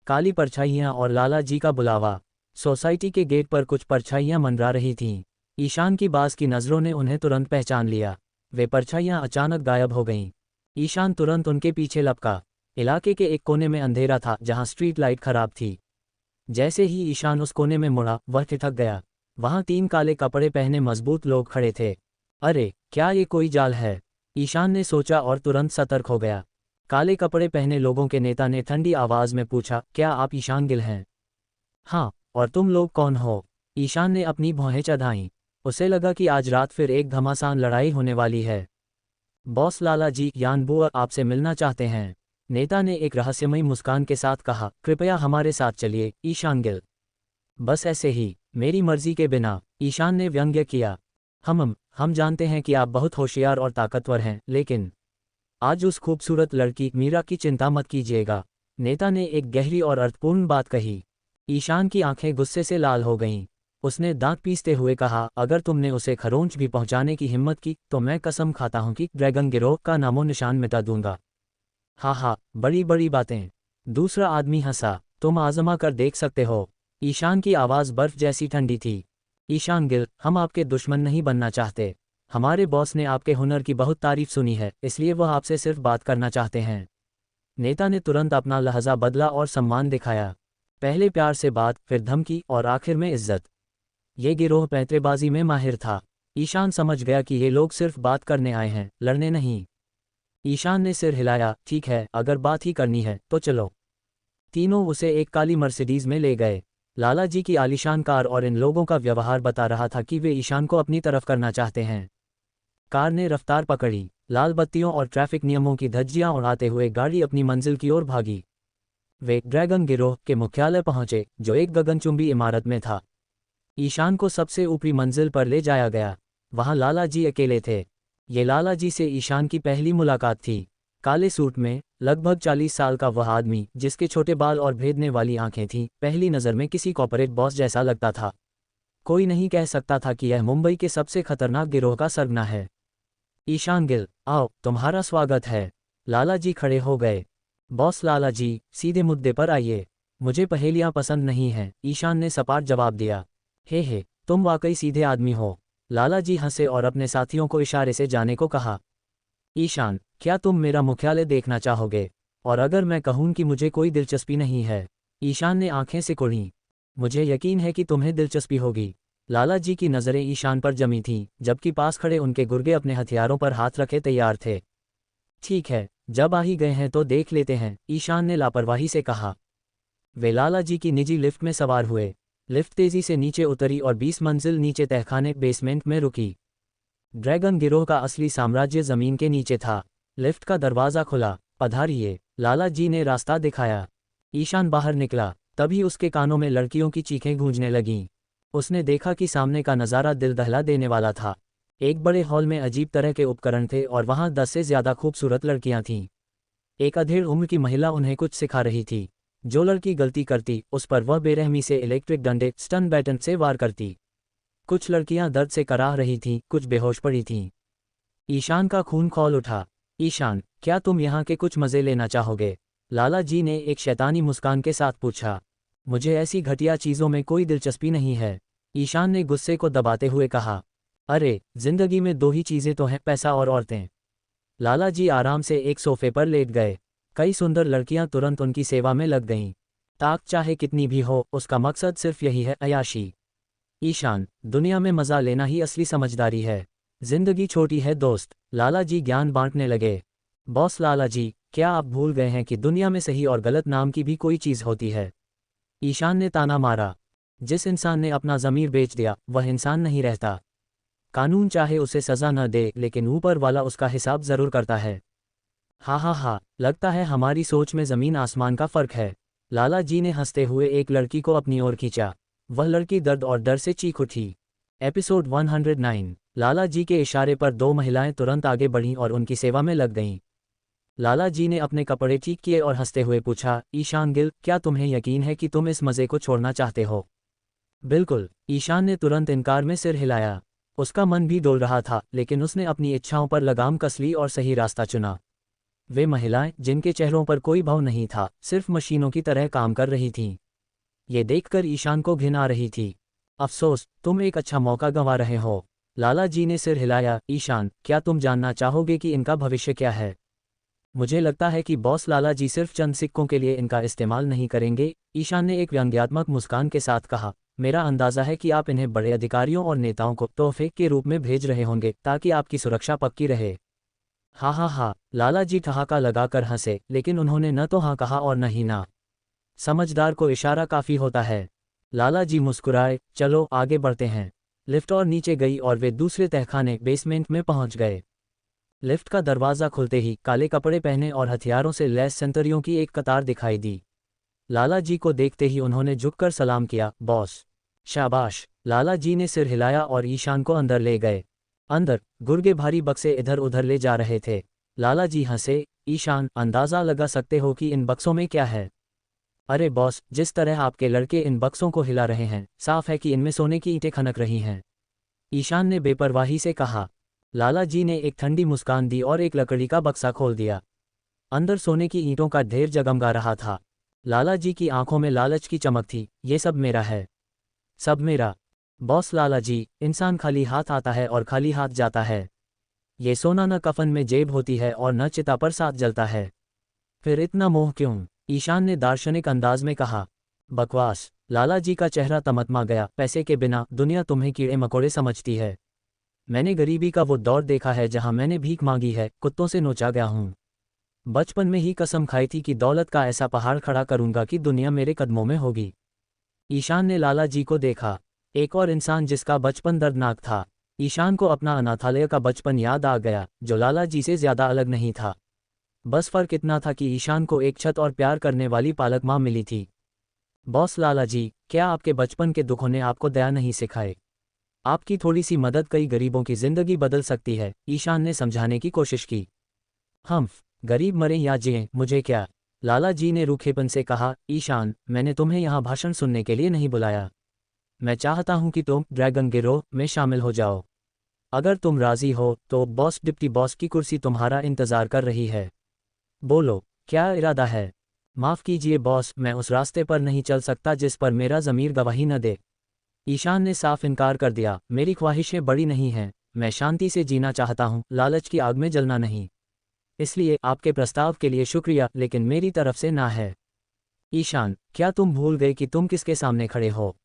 काली परछाइयाँ और लाला जी का बुलावा। सोसाइटी के गेट पर कुछ परछाइयाँ मंडरा रही थीं। ईशान की बाज की नज़रों ने उन्हें तुरंत पहचान लिया। वे परछाइयाँ अचानक गायब हो गईं। ईशान तुरंत उनके पीछे लपका। इलाके के एक कोने में अंधेरा था, जहाँ स्ट्रीट लाइट खराब थी। जैसे ही ईशान उस कोने में मुड़ा, वह ठिठक गया। वहाँ 3 काले कपड़े पहने मजबूत लोग खड़े थे। अरे, क्या ये कोई जाल है? ईशान ने सोचा और तुरंत सतर्क हो गया। काले कपड़े पहने लोगों के नेता ने ठंडी आवाज़ में पूछा, क्या आप ईशान गिल हैं? हाँ, और तुम लोग कौन हो? ईशान ने अपनी भौहें चढ़ाईं। उसे लगा कि आज रात फिर एक घमासान लड़ाई होने वाली है। बॉस लाला जी, यान बुआ आपसे मिलना चाहते हैं, नेता ने एक रहस्यमयी मुस्कान के साथ कहा। कृपया हमारे साथ चलिए, ईशान गिल। बस ऐसे ही, मेरी मर्जी के बिना, ईशान ने व्यंग्य किया। हम जानते हैं कि आप बहुत होशियार और ताकतवर हैं, लेकिन आज उस खूबसूरत लड़की मीरा की चिंता मत कीजिएगा, नेता ने एक गहरी और अर्थपूर्ण बात कही। ईशान की आंखें गुस्से से लाल हो गईं। उसने दांत पीसते हुए कहा, अगर तुमने उसे खरोंच भी पहुंचाने की हिम्मत की तो मैं कसम खाता हूं कि ड्रैगन गिरोह का नामो निशान मिटा दूंगा। हाँ, बड़ी बड़ी बातें। दूसरा आदमी हंसा। तुम आजमा कर देख सकते हो। ईशान की आवाज़ बर्फ जैसी ठंडी थी। ईशान गिल, हम आपके दुश्मन नहीं बनना चाहते। हमारे बॉस ने आपके हुनर की बहुत तारीफ सुनी है, इसलिए वह आपसे सिर्फ बात करना चाहते हैं। नेता ने तुरंत अपना लहजा बदला और सम्मान दिखाया। पहले प्यार से बात, फिर धमकी और आखिर में इज्जत। ये गिरोह पैंतरेबाजी में माहिर था। ईशान समझ गया कि ये लोग सिर्फ बात करने आए हैं, लड़ने नहीं। ईशान ने सिर हिलाया। ठीक है, अगर बात ही करनी है तो चलो। तीनों उसे एक काली मर्सिडीज में ले गए। लाला जी की आलीशान कार और इन लोगों का व्यवहार बता रहा था कि वे ईशान को अपनी तरफ करना चाहते हैं। कार ने रफ्तार पकड़ी। लाल बत्तियों और ट्रैफिक नियमों की धज्जियां उड़ाते हुए गाड़ी अपनी मंजिल की ओर भागी। वे ड्रैगन गिरोह के मुख्यालय पहुंचे, जो एक गगनचुंबी इमारत में था। ईशान को सबसे ऊपरी मंजिल पर ले जाया गया। वहां लाला जी अकेले थे। ये लाला जी से ईशान की पहली मुलाकात थी। काले सूट में लगभग 40 साल का वह आदमी, जिसके छोटे बाल और भेदने वाली आंखें थीं, पहली नज़र में किसी कॉर्पोरेट बॉस जैसा लगता था। कोई नहीं कह सकता था कि यह मुंबई के सबसे खतरनाक गिरोह का सरगना है। ईशान गिल, आओ, तुम्हारा स्वागत है। लाला जी खड़े हो गए। बॉस लाला जी, सीधे मुद्दे पर आइए। मुझे पहेलियां पसंद नहीं हैं, ईशान ने सपाट जवाब दिया। हे, तुम वाकई सीधे आदमी हो। लाला जी हंसे और अपने साथियों को इशारे से जाने को कहा। ईशान, क्या तुम मेरा मुख्यालय देखना चाहोगे? और अगर मैं कहूं कि मुझे कोई दिलचस्पी नहीं है? ईशान ने आंखें सिकुड़ीं। मुझे यकीन है कि तुम्हें दिलचस्पी होगी। लाला जी की नज़रें ईशान पर जमी थीं, जबकि पास खड़े उनके गुर्गे अपने हथियारों पर हाथ रखे तैयार थे। ठीक है, जब आ ही गए हैं तो देख लेते हैं, ईशान ने लापरवाही से कहा। वे लाला जी की निजी लिफ्ट में सवार हुए। लिफ्ट तेजी से नीचे उतरी और 20 मंजिल नीचे तहखाने बेसमेंट में रुकी। ड्रैगन गिरोह का असली साम्राज्य जमीन के नीचे था। लिफ्ट का दरवाज़ा खुला। पधारिए, लाला जी ने रास्ता दिखाया। ईशान बाहर निकला, तभी उसके कानों में लड़कियों की चीखें गूंजने लगीं। उसने देखा कि सामने का नज़ारा दिल दहला देने वाला था। एक बड़े हॉल में अजीब तरह के उपकरण थे और वहाँ 10 से ज़्यादा खूबसूरत लड़कियाँ थीं। एक अधेड़ उम्र की महिला उन्हें कुछ सिखा रही थी। जो लड़की गलती करती, उस पर वह बेरहमी से इलेक्ट्रिक डंडे स्टन बैटन से वार करती। कुछ लड़कियां दर्द से कराह रही थीं, कुछ बेहोश पड़ी थीं। ईशान का खून खौल उठा। ईशान, क्या तुम यहाँ के कुछ मज़े लेना चाहोगे? लाला जी ने एक शैतानी मुस्कान के साथ पूछा। मुझे ऐसी घटिया चीज़ों में कोई दिलचस्पी नहीं है, ईशान ने गुस्से को दबाते हुए कहा। अरे, जिंदगी में दो ही चीज़ें तो हैं, पैसा और औरतें। लाला जी आराम से एक सोफे पर लेट गए। कई सुंदर लड़कियां तुरंत उनकी सेवा में लग गईं। ताक चाहे कितनी भी हो, उसका मकसद सिर्फ यही है, अयाशी। ईशान, दुनिया में मज़ा लेना ही असली समझदारी है। जिंदगी छोटी है दोस्त। लाला जी ज्ञान बांटने लगे। बॉस लाला जी, क्या आप भूल गए हैं कि दुनिया में सही और गलत नाम की भी कोई चीज़ होती है? ईशान ने ताना मारा। जिस इंसान ने अपना ज़मीर बेच दिया, वह इंसान नहीं रहता। कानून चाहे उसे सज़ा न दे, लेकिन ऊपर वाला उसका हिसाब ज़रूर करता है। हा हा हा, लगता है हमारी सोच में ज़मीन आसमान का फ़र्क है। लाला जी ने हंसते हुए एक लड़की को अपनी ओर खींचा। वह लड़की दर्द और डर से चीख उठी। एपिसोड 109। लाला जी के इशारे पर दो महिलाएं तुरंत आगे बढ़ीं और उनकी सेवा में लग गईं। लाला जी ने अपने कपड़े ठीक किए और हंसते हुए पूछा, ईशान गिल, क्या तुम्हें यकीन है कि तुम इस मज़े को छोड़ना चाहते हो? बिल्कुल, ईशान ने तुरंत इनकार में सिर हिलाया। उसका मन भी डोल रहा था, लेकिन उसने अपनी इच्छाओं पर लगाम कस ली और सही रास्ता चुना। वे महिलाएं, जिनके चेहरों पर कोई भाव नहीं था, सिर्फ मशीनों की तरह काम कर रही थीं। ये देखकर ईशान को घिन आ रही थी। अफसोस, तुम एक अच्छा मौका गंवा रहे हो। लाला जी ने सिर हिलाया। ईशान, क्या तुम जानना चाहोगे कि इनका भविष्य क्या है? मुझे लगता है कि बॉस लाला जी सिर्फ चंद सिक्कों के लिए इनका इस्तेमाल नहीं करेंगे, ईशान ने एक व्यंग्यात्मक मुस्कान के साथ कहा। मेरा अंदाज़ा है कि आप इन्हें बड़े अधिकारियों और नेताओं को तोहफे के रूप में भेज रहे होंगे, ताकि आपकी सुरक्षा पक्की रहे। हा हा हा, लाला जी ठहाका लगाकर हंसे, लेकिन उन्होंने न तो हाँ कहा और न ही ना। समझदार को इशारा काफ़ी होता है। लाला जी मुस्कुराए। चलो आगे बढ़ते हैं। लिफ्ट और नीचे गई और वे दूसरे तहखाने बेसमेंट में पहुंच गए। लिफ्ट का दरवाज़ा खुलते ही काले कपड़े पहने और हथियारों से लैस सेंतरियों की एक कतार दिखाई दी। लाला जी को देखते ही उन्होंने झुककर सलाम किया। बॉस। शाबाश। लाला जी ने सिर हिलाया और ईशान को अंदर ले गए। अंदर गुर्गे भारी बक्से इधर उधर ले जा रहे थे। लाला जी हंसे। ईशान, अंदाज़ा लगा सकते हो कि इन बक्सों में क्या है? अरे बॉस, जिस तरह आपके लड़के इन बक्सों को हिला रहे हैं, साफ है कि इनमें सोने की ईंटें खनक रही हैं, ईशान ने बेपरवाही से कहा। लाला जी ने एक ठंडी मुस्कान दी और एक लकड़ी का बक्सा खोल दिया। अंदर सोने की ईंटों का ढेर जगमगा रहा था। लाला जी की आंखों में लालच की चमक थी। ये सब मेरा है। सब मेरा? बॉस लाला जी, इंसान खाली हाथ आता है और खाली हाथ जाता है। ये सोना न कफन में जेब होती है और न चिता पर साथ जलता है। फिर इतना मोह क्यों? ईशान ने दार्शनिक अंदाज में कहा। बकवास। लाला जी का चेहरा तमतमा गया। पैसे के बिना दुनिया तुम्हें कीड़े मकोड़े समझती है। मैंने गरीबी का वो दौर देखा है जहां मैंने भीख मांगी है, कुत्तों से नोचा गया हूं। बचपन में ही कसम खाई थी कि दौलत का ऐसा पहाड़ खड़ा करूंगा कि दुनिया मेरे कदमों में होगी। ईशान ने लाला जी को देखा। एक और इंसान जिसका बचपन दर्दनाक था। ईशान को अपना अनाथालय का बचपन याद आ गया, जो लाला जी से ज्यादा अलग नहीं था। बस फर्क इतना था कि ईशान को एक छत और प्यार करने वाली पालक माँ मिली थी। बॉस लाला जी, क्या आपके बचपन के दुखों ने आपको दया नहीं सिखाए? आपकी थोड़ी सी मदद कई गरीबों की जिंदगी बदल सकती है, ईशान ने समझाने की कोशिश की। गरीब मरें या जिएं, मुझे क्या? लाला जी ने रूखेपन से कहा। ईशान, मैंने तुम्हें यहाँ भाषण सुनने के लिए नहीं बुलाया। मैं चाहता हूँ कि तुम ड्रैगन गिरोह में शामिल हो जाओ। अगर तुम राजी हो तो बॉस डिप्टी बॉस की कुर्सी तुम्हारा इंतजार कर रही है। बोलो, क्या इरादा है? माफ़ कीजिए बॉस, मैं उस रास्ते पर नहीं चल सकता जिस पर मेरा ज़मीर गवाही न दे। ईशान ने साफ इनकार कर दिया। मेरी ख्वाहिशें बड़ी नहीं हैं, मैं शांति से जीना चाहता हूँ, लालच की आग में जलना नहीं। इसलिए आपके प्रस्ताव के लिए शुक्रिया, लेकिन मेरी तरफ से ना है। ईशान, क्या तुम भूल गए कि तुम किसके सामने खड़े हो?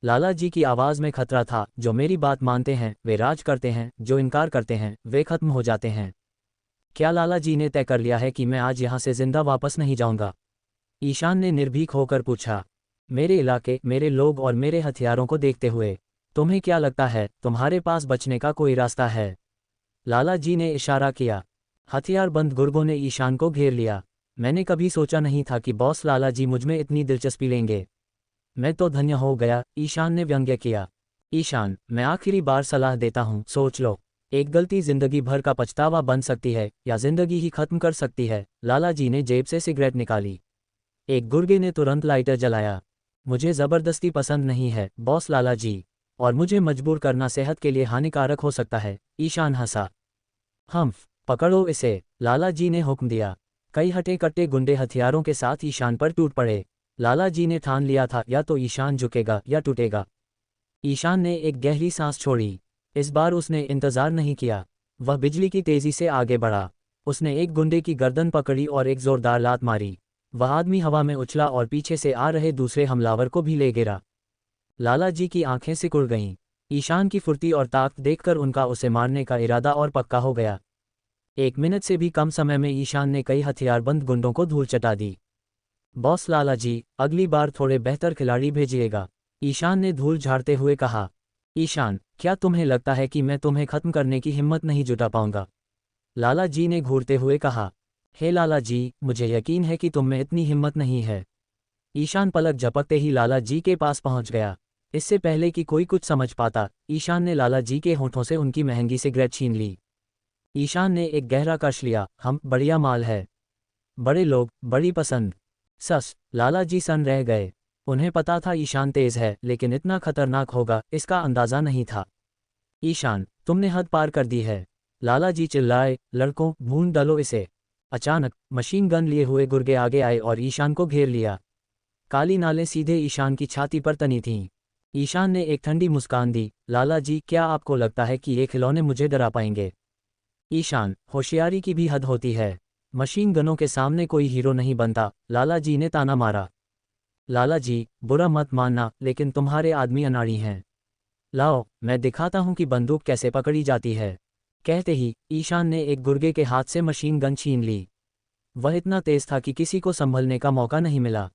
लाला जी की आवाज़ में खतरा था। जो मेरी बात मानते हैं वे राज करते हैं, जो इनकार करते हैं वे खत्म हो जाते हैं। क्या लाला जी ने तय कर लिया है कि मैं आज यहाँ से जिंदा वापस नहीं जाऊंगा? ईशान ने निर्भीक होकर पूछा। मेरे इलाके, मेरे लोग और मेरे हथियारों को देखते हुए तुम्हें क्या लगता है तुम्हारे पास बचने का कोई रास्ता है? लाला जी ने इशारा किया। हथियारबंद गुर्गों ने ईशान को घेर लिया। मैंने कभी सोचा नहीं था कि बॉस लाला जी मुझमें इतनी दिलचस्पी लेंगे। मैं तो धन्य हो गया, ईशान ने व्यंग्य किया। ईशान, मैं आखिरी बार सलाह देता हूँ, सोच लो। एक गलती जिंदगी भर का पछतावा बन सकती है या जिंदगी ही खत्म कर सकती है। लाला जी ने जेब से सिगरेट निकाली। एक गुर्गे ने तुरंत लाइटर जलाया। मुझे ज़बरदस्ती पसंद नहीं है बॉस लाला जी, और मुझे मजबूर करना सेहत के लिए हानिकारक हो सकता है। ईशान हंसा। हम्फ, पकड़ो इसे, लाला जी ने हुक्म दिया। कई हटे कट्टे गुंडे हथियारों के साथ ईशान पर टूट पड़े। लाला जी ने ठान लिया था या तो ईशान झुकेगा या टूटेगा। ईशान ने एक गहरी सांस छोड़ी। इस बार उसने इंतजार नहीं किया। वह बिजली की तेजी से आगे बढ़ा। उसने एक गुंडे की गर्दन पकड़ी और एक जोरदार लात मारी। वह आदमी हवा में उछला और पीछे से आ रहे दूसरे हमलावर को भी ले गिरा। लाला जी की आंखें सिकुड़ गईं। ईशान की फुर्ती और ताकत देखकर उनका उसे मारने का इरादा और पक्का हो गया। 1 मिनट से भी कम समय में ईशान ने कई हथियारबंद गुंडों को धूल चटा दी। बॉस लाला जी, अगली बार थोड़े बेहतर खिलाड़ी भेजिएगा, ईशान ने धूल झाड़ते हुए कहा। ईशान, क्या तुम्हें लगता है कि मैं तुम्हें खत्म करने की हिम्मत नहीं जुटा पाऊंगा? लाला जी ने घूरते हुए कहा। हे लाला जी, मुझे यकीन है कि तुम में इतनी हिम्मत नहीं है। ईशान पलक झपकते ही लाला जी के पास पहुंच गया। इससे पहले कि कोई कुछ समझ पाता, ईशान ने लाला जी के होठों से उनकी महंगी सिगरेट छीन ली। ईशान ने एक गहरा कश लिया। हम बढ़िया माल है। बड़े लोग, बड़ी पसंद। सस, लाला जी सन रह गए। उन्हें पता था ईशान तेज है, लेकिन इतना खतरनाक होगा इसका अंदाजा नहीं था। ईशान, तुमने हद पार कर दी है, लाला जी चिल्लाए। लड़कों, ढूंढ डालो इसे। अचानक मशीन गन लिए हुए गुर्गे आगे आए और ईशान को घेर लिया। काली नालें सीधे ईशान की छाती पर तनी थीं। ईशान ने एक ठंडी मुस्कान दी। लाला जी, क्या आपको लगता है कि ये खिलौने मुझे डरा पाएंगे? ईशान, होशियारी की भी हद होती है। मशीन गनों के सामने कोई हीरो नहीं बनता, लाला जी ने ताना मारा। लाला जी, बुरा मत मानना, लेकिन तुम्हारे आदमी अनाड़ी हैं। लाओ, मैं दिखाता हूं कि बंदूक कैसे पकड़ी जाती है। कहते ही ईशान ने एक गुर्गे के हाथ से मशीन गन छीन ली। वह इतना तेज था कि किसी को संभलने का मौका नहीं मिला।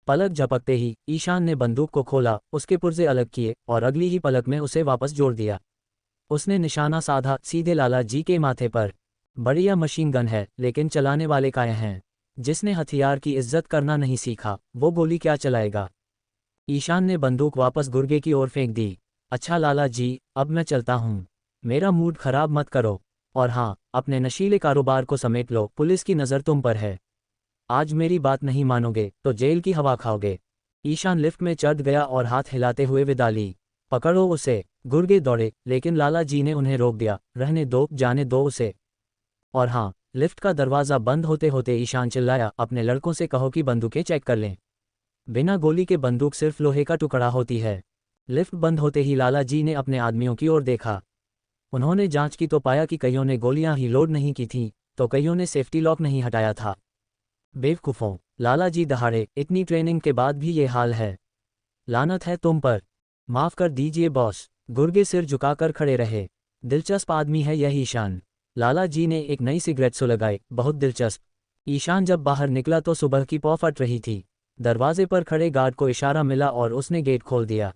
पलक झपकते ही ईशान ने बंदूक को खोला, उसके पुर्जे अलग किए और अगली ही पलक में उसे वापस जोड़ दिया। उसने निशाना साधा, सीधे लाला जी के माथे पर। बढ़िया मशीन गन है, लेकिन चलाने वाले काया हैं। जिसने हथियार की इज्जत करना नहीं सीखा, वो गोली क्या चलाएगा? ईशान ने बंदूक वापस गुर्गे की ओर फेंक दी। अच्छा लाला जी, अब मैं चलता हूँ। मेरा मूड खराब मत करो। और हाँ, अपने नशीले कारोबार को समेट लो, पुलिस की नज़र तुम पर है। आज मेरी बात नहीं मानोगे तो जेल की हवा खाओगे। ईशान लिफ्ट में चढ़ गया और हाथ हिलाते हुए विदा ली। पकड़ो उसे, गुर्गे दौड़े, लेकिन लाला जी ने उन्हें रोक दिया। रहने दो, जाने दो उसे। और हाँ, लिफ्ट का दरवाज़ा बंद होते होते ईशान चिल्लाया, अपने लड़कों से कहो कि बंदूकें चेक कर लें। बिना गोली के बंदूक सिर्फ लोहे का टुकड़ा होती है। लिफ्ट बंद होते ही लाला जी ने अपने आदमियों की ओर देखा। उन्होंने जांच की तो पाया कि कईयों ने गोलियां ही लोड नहीं की थीं, तो कईयों ने सेफ्टी लॉक नहीं हटाया था। बेवकूफ़ों, लाला जी दहाड़े, इतनी ट्रेनिंग के बाद भी ये हाल है। लानत है तुम पर। माफ़ कर दीजिए बॉस। गुर्गे सिर झुकाकर खड़े रहे। दिलचस्प आदमी है यह ईशान। लाला जी ने एक नई सिगरेट सुलगाई। बहुत दिलचस्प। ईशान जब बाहर निकला तो सुबह की पौ फट रही थी। दरवाजे पर खड़े गार्ड को इशारा मिला और उसने गेट खोल दिया।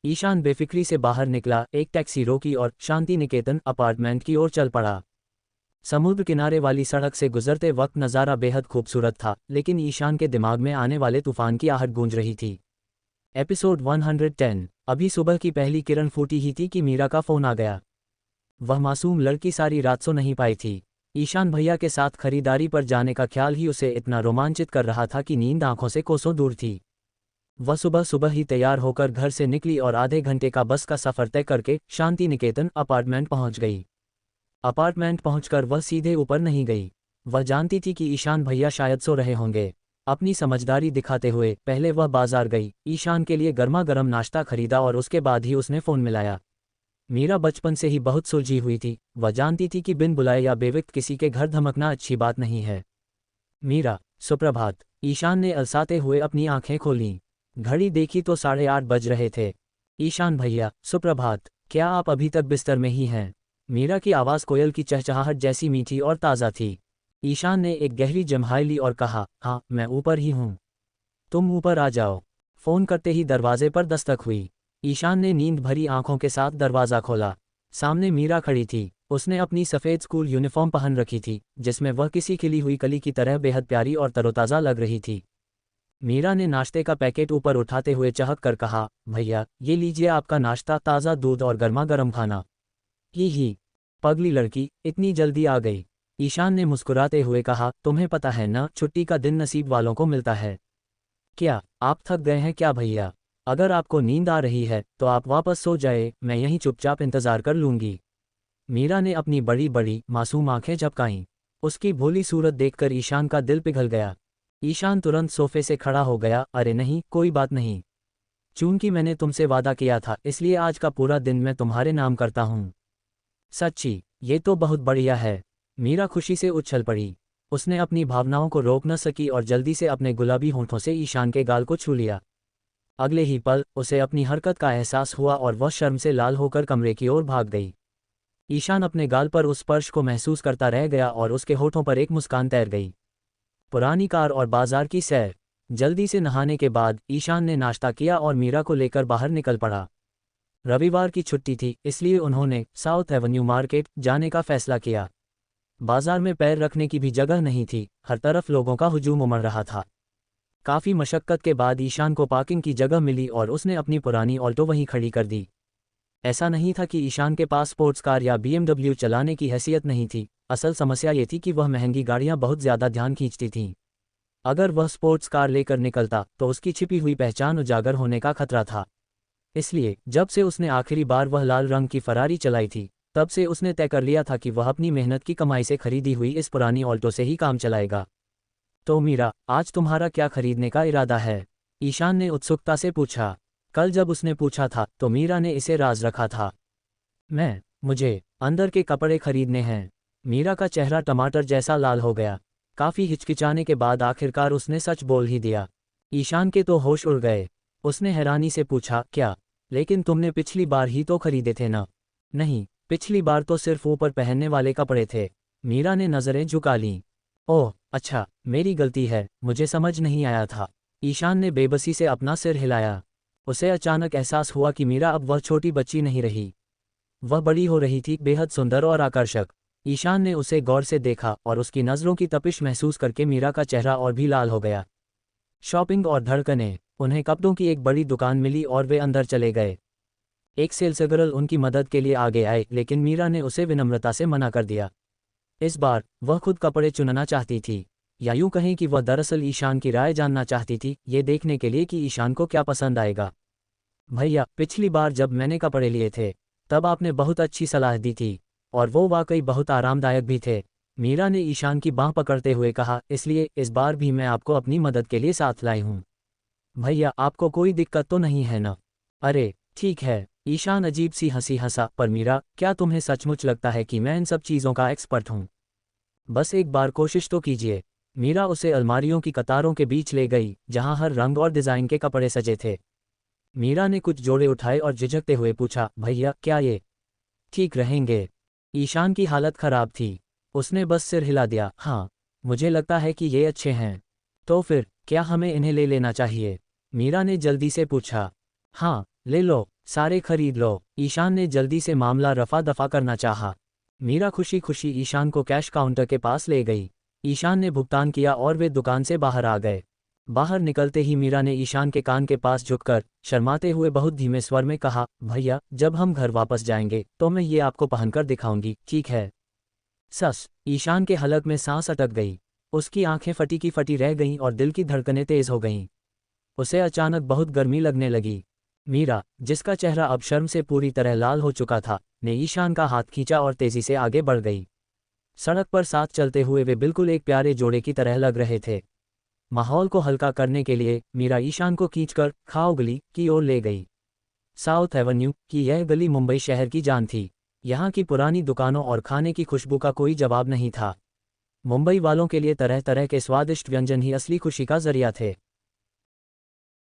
ईशान बेफिक्री से बाहर निकला, एक टैक्सी रोकी और शांति निकेतन अपार्टमेंट की ओर चल पड़ा। समुद्र किनारे वाली सड़क से गुजरते वक्त नज़ारा बेहद खूबसूरत था, लेकिन ईशान के दिमाग में आने वाले तूफान की आहट गूंज रही थी। एपिसोड 110। अभी सुबह की पहली किरण फूटी ही थी कि मीरा का फ़ोन आ गया। वह मासूम लड़की सारी रात सो नहीं पाई थी। ईशान भैया के साथ खरीदारी पर जाने का ख्याल ही उसे इतना रोमांचित कर रहा था कि नींद आंखों से कोसों दूर थी। वह सुबह सुबह ही तैयार होकर घर से निकली और आधे घंटे का बस का सफ़र तय करके शांति निकेतन अपार्टमेंट पहुंच गई। अपार्टमेंट पहुंचकर वह सीधे ऊपर नहीं गई। वह जानती थी कि ईशान भैया शायद सो रहे होंगे। अपनी समझदारी दिखाते हुए पहले वह बाजार गई, ईशान के लिए गर्मा गर्म नाश्ता खरीदा और उसके बाद ही उसने फ़ोन मिलाया। मीरा बचपन से ही बहुत सुलझी हुई थी। वह जानती थी कि बिन बुलाए या बेवक्त किसी के घर धमकना अच्छी बात नहीं है। मीरा, सुप्रभात। ईशान ने अलसाते हुए अपनी आंखें खोलीं। घड़ी देखी तो 8:30 बज रहे थे। ईशान भैया, सुप्रभात। क्या आप अभी तक बिस्तर में ही हैं? मीरा की आवाज़ कोयल की चहचहाहट जैसी मीठी और ताज़ा थी। ईशान ने एक गहरी जम्हाई ली और कहा, हाँ, मैं ऊपर ही हूँ। तुम ऊपर आ जाओ। फ़ोन करते ही दरवाजे पर दस्तक हुई। ईशान ने नींद भरी आंखों के साथ दरवाज़ा खोला। सामने मीरा खड़ी थी। उसने अपनी सफ़ेद स्कूल यूनिफॉर्म पहन रखी थी, जिसमें वह किसी खिली हुई कली की तरह बेहद प्यारी और तरोताज़ा लग रही थी। मीरा ने नाश्ते का पैकेट ऊपर उठाते हुए चहक कर कहा, भैया, ये लीजिए आपका नाश्ता, ताज़ा दूध और गर्मा गर्म खाना। ही, पगली लड़की, इतनी जल्दी आ गई। ईशान ने मुस्कुराते हुए कहा, तुम्हें पता है ना, छुट्टी का दिन नसीब वालों को मिलता है। क्या आप थक गए हैं क्या भैया? अगर आपको नींद आ रही है तो आप वापस सो जाए, मैं यहीं चुपचाप इंतज़ार कर लूँगी। मीरा ने अपनी बड़ी बड़ी मासूम आंखें झपकाईं। उसकी भोली सूरत देखकर ईशान का दिल पिघल गया। ईशान तुरंत सोफे से खड़ा हो गया। अरे नहीं, कोई बात नहीं। चूंकि मैंने तुमसे वादा किया था, इसलिए आज का पूरा दिन मैं तुम्हारे नाम करता हूँ। सच्ची? ये तो बहुत बढ़िया है। मीरा खुशी से उछल पड़ी। उसने अपनी भावनाओं को रोक न सकी और जल्दी से अपने गुलाबी होंठों से ईशान के गाल को छू लिया। अगले ही पल उसे अपनी हरकत का एहसास हुआ और वह शर्म से लाल होकर कमरे की ओर भाग गई। ईशान अपने गाल पर उस स्पर्श को महसूस करता रह गया और उसके होठों पर एक मुस्कान तैर गई। पुरानी कार और बाजार की सैर। जल्दी से नहाने के बाद ईशान ने नाश्ता किया और मीरा को लेकर बाहर निकल पड़ा। रविवार की छुट्टी थी, इसलिए उन्होंने साउथ एवेन्यू मार्केट जाने का फैसला किया। बाजार में पैर रखने की भी जगह नहीं थी, हर तरफ लोगों का हुजूम उमड़ रहा था। काफ़ी मशक्कत के बाद ईशान को पार्किंग की जगह मिली और उसने अपनी पुरानी ऑल्टो वहीं खड़ी कर दी। ऐसा नहीं था कि ईशान के पास स्पोर्ट्स कार या BMW चलाने की हैसियत नहीं थी, असल समस्या ये थी कि वह महंगी गाड़ियां बहुत ज़्यादा ध्यान खींचती थीं। अगर वह स्पोर्ट्स कार लेकर निकलता तो उसकी छिपी हुई पहचान उजागर होने का खतरा था। इसलिए जब से उसने आखिरी बार वह लाल रंग की फरारी चलाई थी, तब से उसने तय कर लिया था कि वह अपनी मेहनत की कमाई से खरीदी हुई इस पुरानी ऑल्टो से ही काम चलाएगा। तो मीरा, आज तुम्हारा क्या खरीदने का इरादा है? ईशान ने उत्सुकता से पूछा। कल जब उसने पूछा था तो मीरा ने इसे राज रखा था। मुझे अंदर के कपड़े खरीदने हैं। मीरा का चेहरा टमाटर जैसा लाल हो गया। काफ़ी हिचकिचाने के बाद आखिरकार उसने सच बोल ही दिया। ईशान के तो होश उड़ गए। उसने हैरानी से पूछा, क्या? लेकिन तुमने पिछली बार ही तो खरीदे थे ना? नहीं, पिछली बार तो सिर्फ ऊपर पहनने वाले कपड़े थे। मीरा ने नज़रें झुका लीं। ओह अच्छा, मेरी गलती है, मुझे समझ नहीं आया था। ईशान ने बेबसी से अपना सिर हिलाया। उसे अचानक एहसास हुआ कि मीरा अब वह छोटी बच्ची नहीं रही। वह बड़ी हो रही थी, बेहद सुंदर और आकर्षक। ईशान ने उसे गौर से देखा और उसकी नज़रों की तपिश महसूस करके मीरा का चेहरा और भी लाल हो गया। शॉपिंग और धड़कनें। उन्हें कपड़ों की एक बड़ी दुकान मिली और वे अंदर चले गए। एक सेल्सगर्ल उनकी मदद के लिए आगे आए, लेकिन मीरा ने उसे विनम्रता से मना कर दिया। इस बार वह खुद कपड़े चुनना चाहती थी, या यूं कहें कि वह दरअसल ईशान की राय जानना चाहती थी, ये देखने के लिए कि ईशान को क्या पसंद आएगा। भैया, पिछली बार जब मैंने कपड़े लिए थे तब आपने बहुत अच्छी सलाह दी थी, और वो वाकई बहुत आरामदायक भी थे। मीरा ने ईशान की बांह पकड़ते हुए कहा, इसलिए इस बार भी मैं आपको अपनी मदद के लिए साथ लाई हूँ। भैया, आपको कोई दिक्कत तो नहीं है ना? अरे ठीक है। ईशान अजीब सी हंसी हंसा। पर मीरा, क्या तुम्हें सचमुच लगता है कि मैं इन सब चीज़ों का एक्सपर्ट हूँ? बस एक बार कोशिश तो कीजिए। मीरा उसे अलमारियों की कतारों के बीच ले गई, जहां हर रंग और डिज़ाइन के कपड़े सजे थे। मीरा ने कुछ जोड़े उठाए और झिझकते हुए पूछा, भैया, क्या ये ठीक रहेंगे? ईशान की हालत खराब थी। उसने बस सिर हिला दिया। हाँ, मुझे लगता है कि ये अच्छे हैं। तो फिर क्या हमें इन्हें ले लेना चाहिए? मीरा ने जल्दी से पूछा। हाँ, ले लो, सारे खरीद लो। ईशान ने जल्दी से मामला रफा दफा करना चाहा। मीरा खुशी खुशी ईशान को कैश काउंटर के पास ले गई। ईशान ने भुगतान किया और वे दुकान से बाहर आ गए। बाहर निकलते ही मीरा ने ईशान के कान के पास झुककर शर्माते हुए बहुत धीमे स्वर में कहा, भैया, जब हम घर वापस जाएंगे तो मैं ये आपको पहनकर दिखाऊंगी, ठीक है? सस। ईशान के हलक में सांस अटक गई। उसकी आंखें फटी की फटी रह गईं और दिल की धड़कनें तेज हो गईं। उसे अचानक बहुत गर्मी लगने लगी। मीरा, जिसका चेहरा अब शर्म से पूरी तरह लाल हो चुका था, ने ईशान का हाथ खींचा और तेजी से आगे बढ़ गई। सड़क पर साथ चलते हुए वे बिल्कुल एक प्यारे जोड़े की तरह लग रहे थे। माहौल को हल्का करने के लिए मीरा ईशान को खींचकर खाओ गली की ओर ले गई। साउथ एवेन्यू की यह गली मुंबई शहर की जान थी। यहाँ की पुरानी दुकानों और खाने की खुशबू का कोई जवाब नहीं था। मुंबई वालों के लिए तरह तरह के स्वादिष्ट व्यंजन ही असली खुशी का जरिया थे।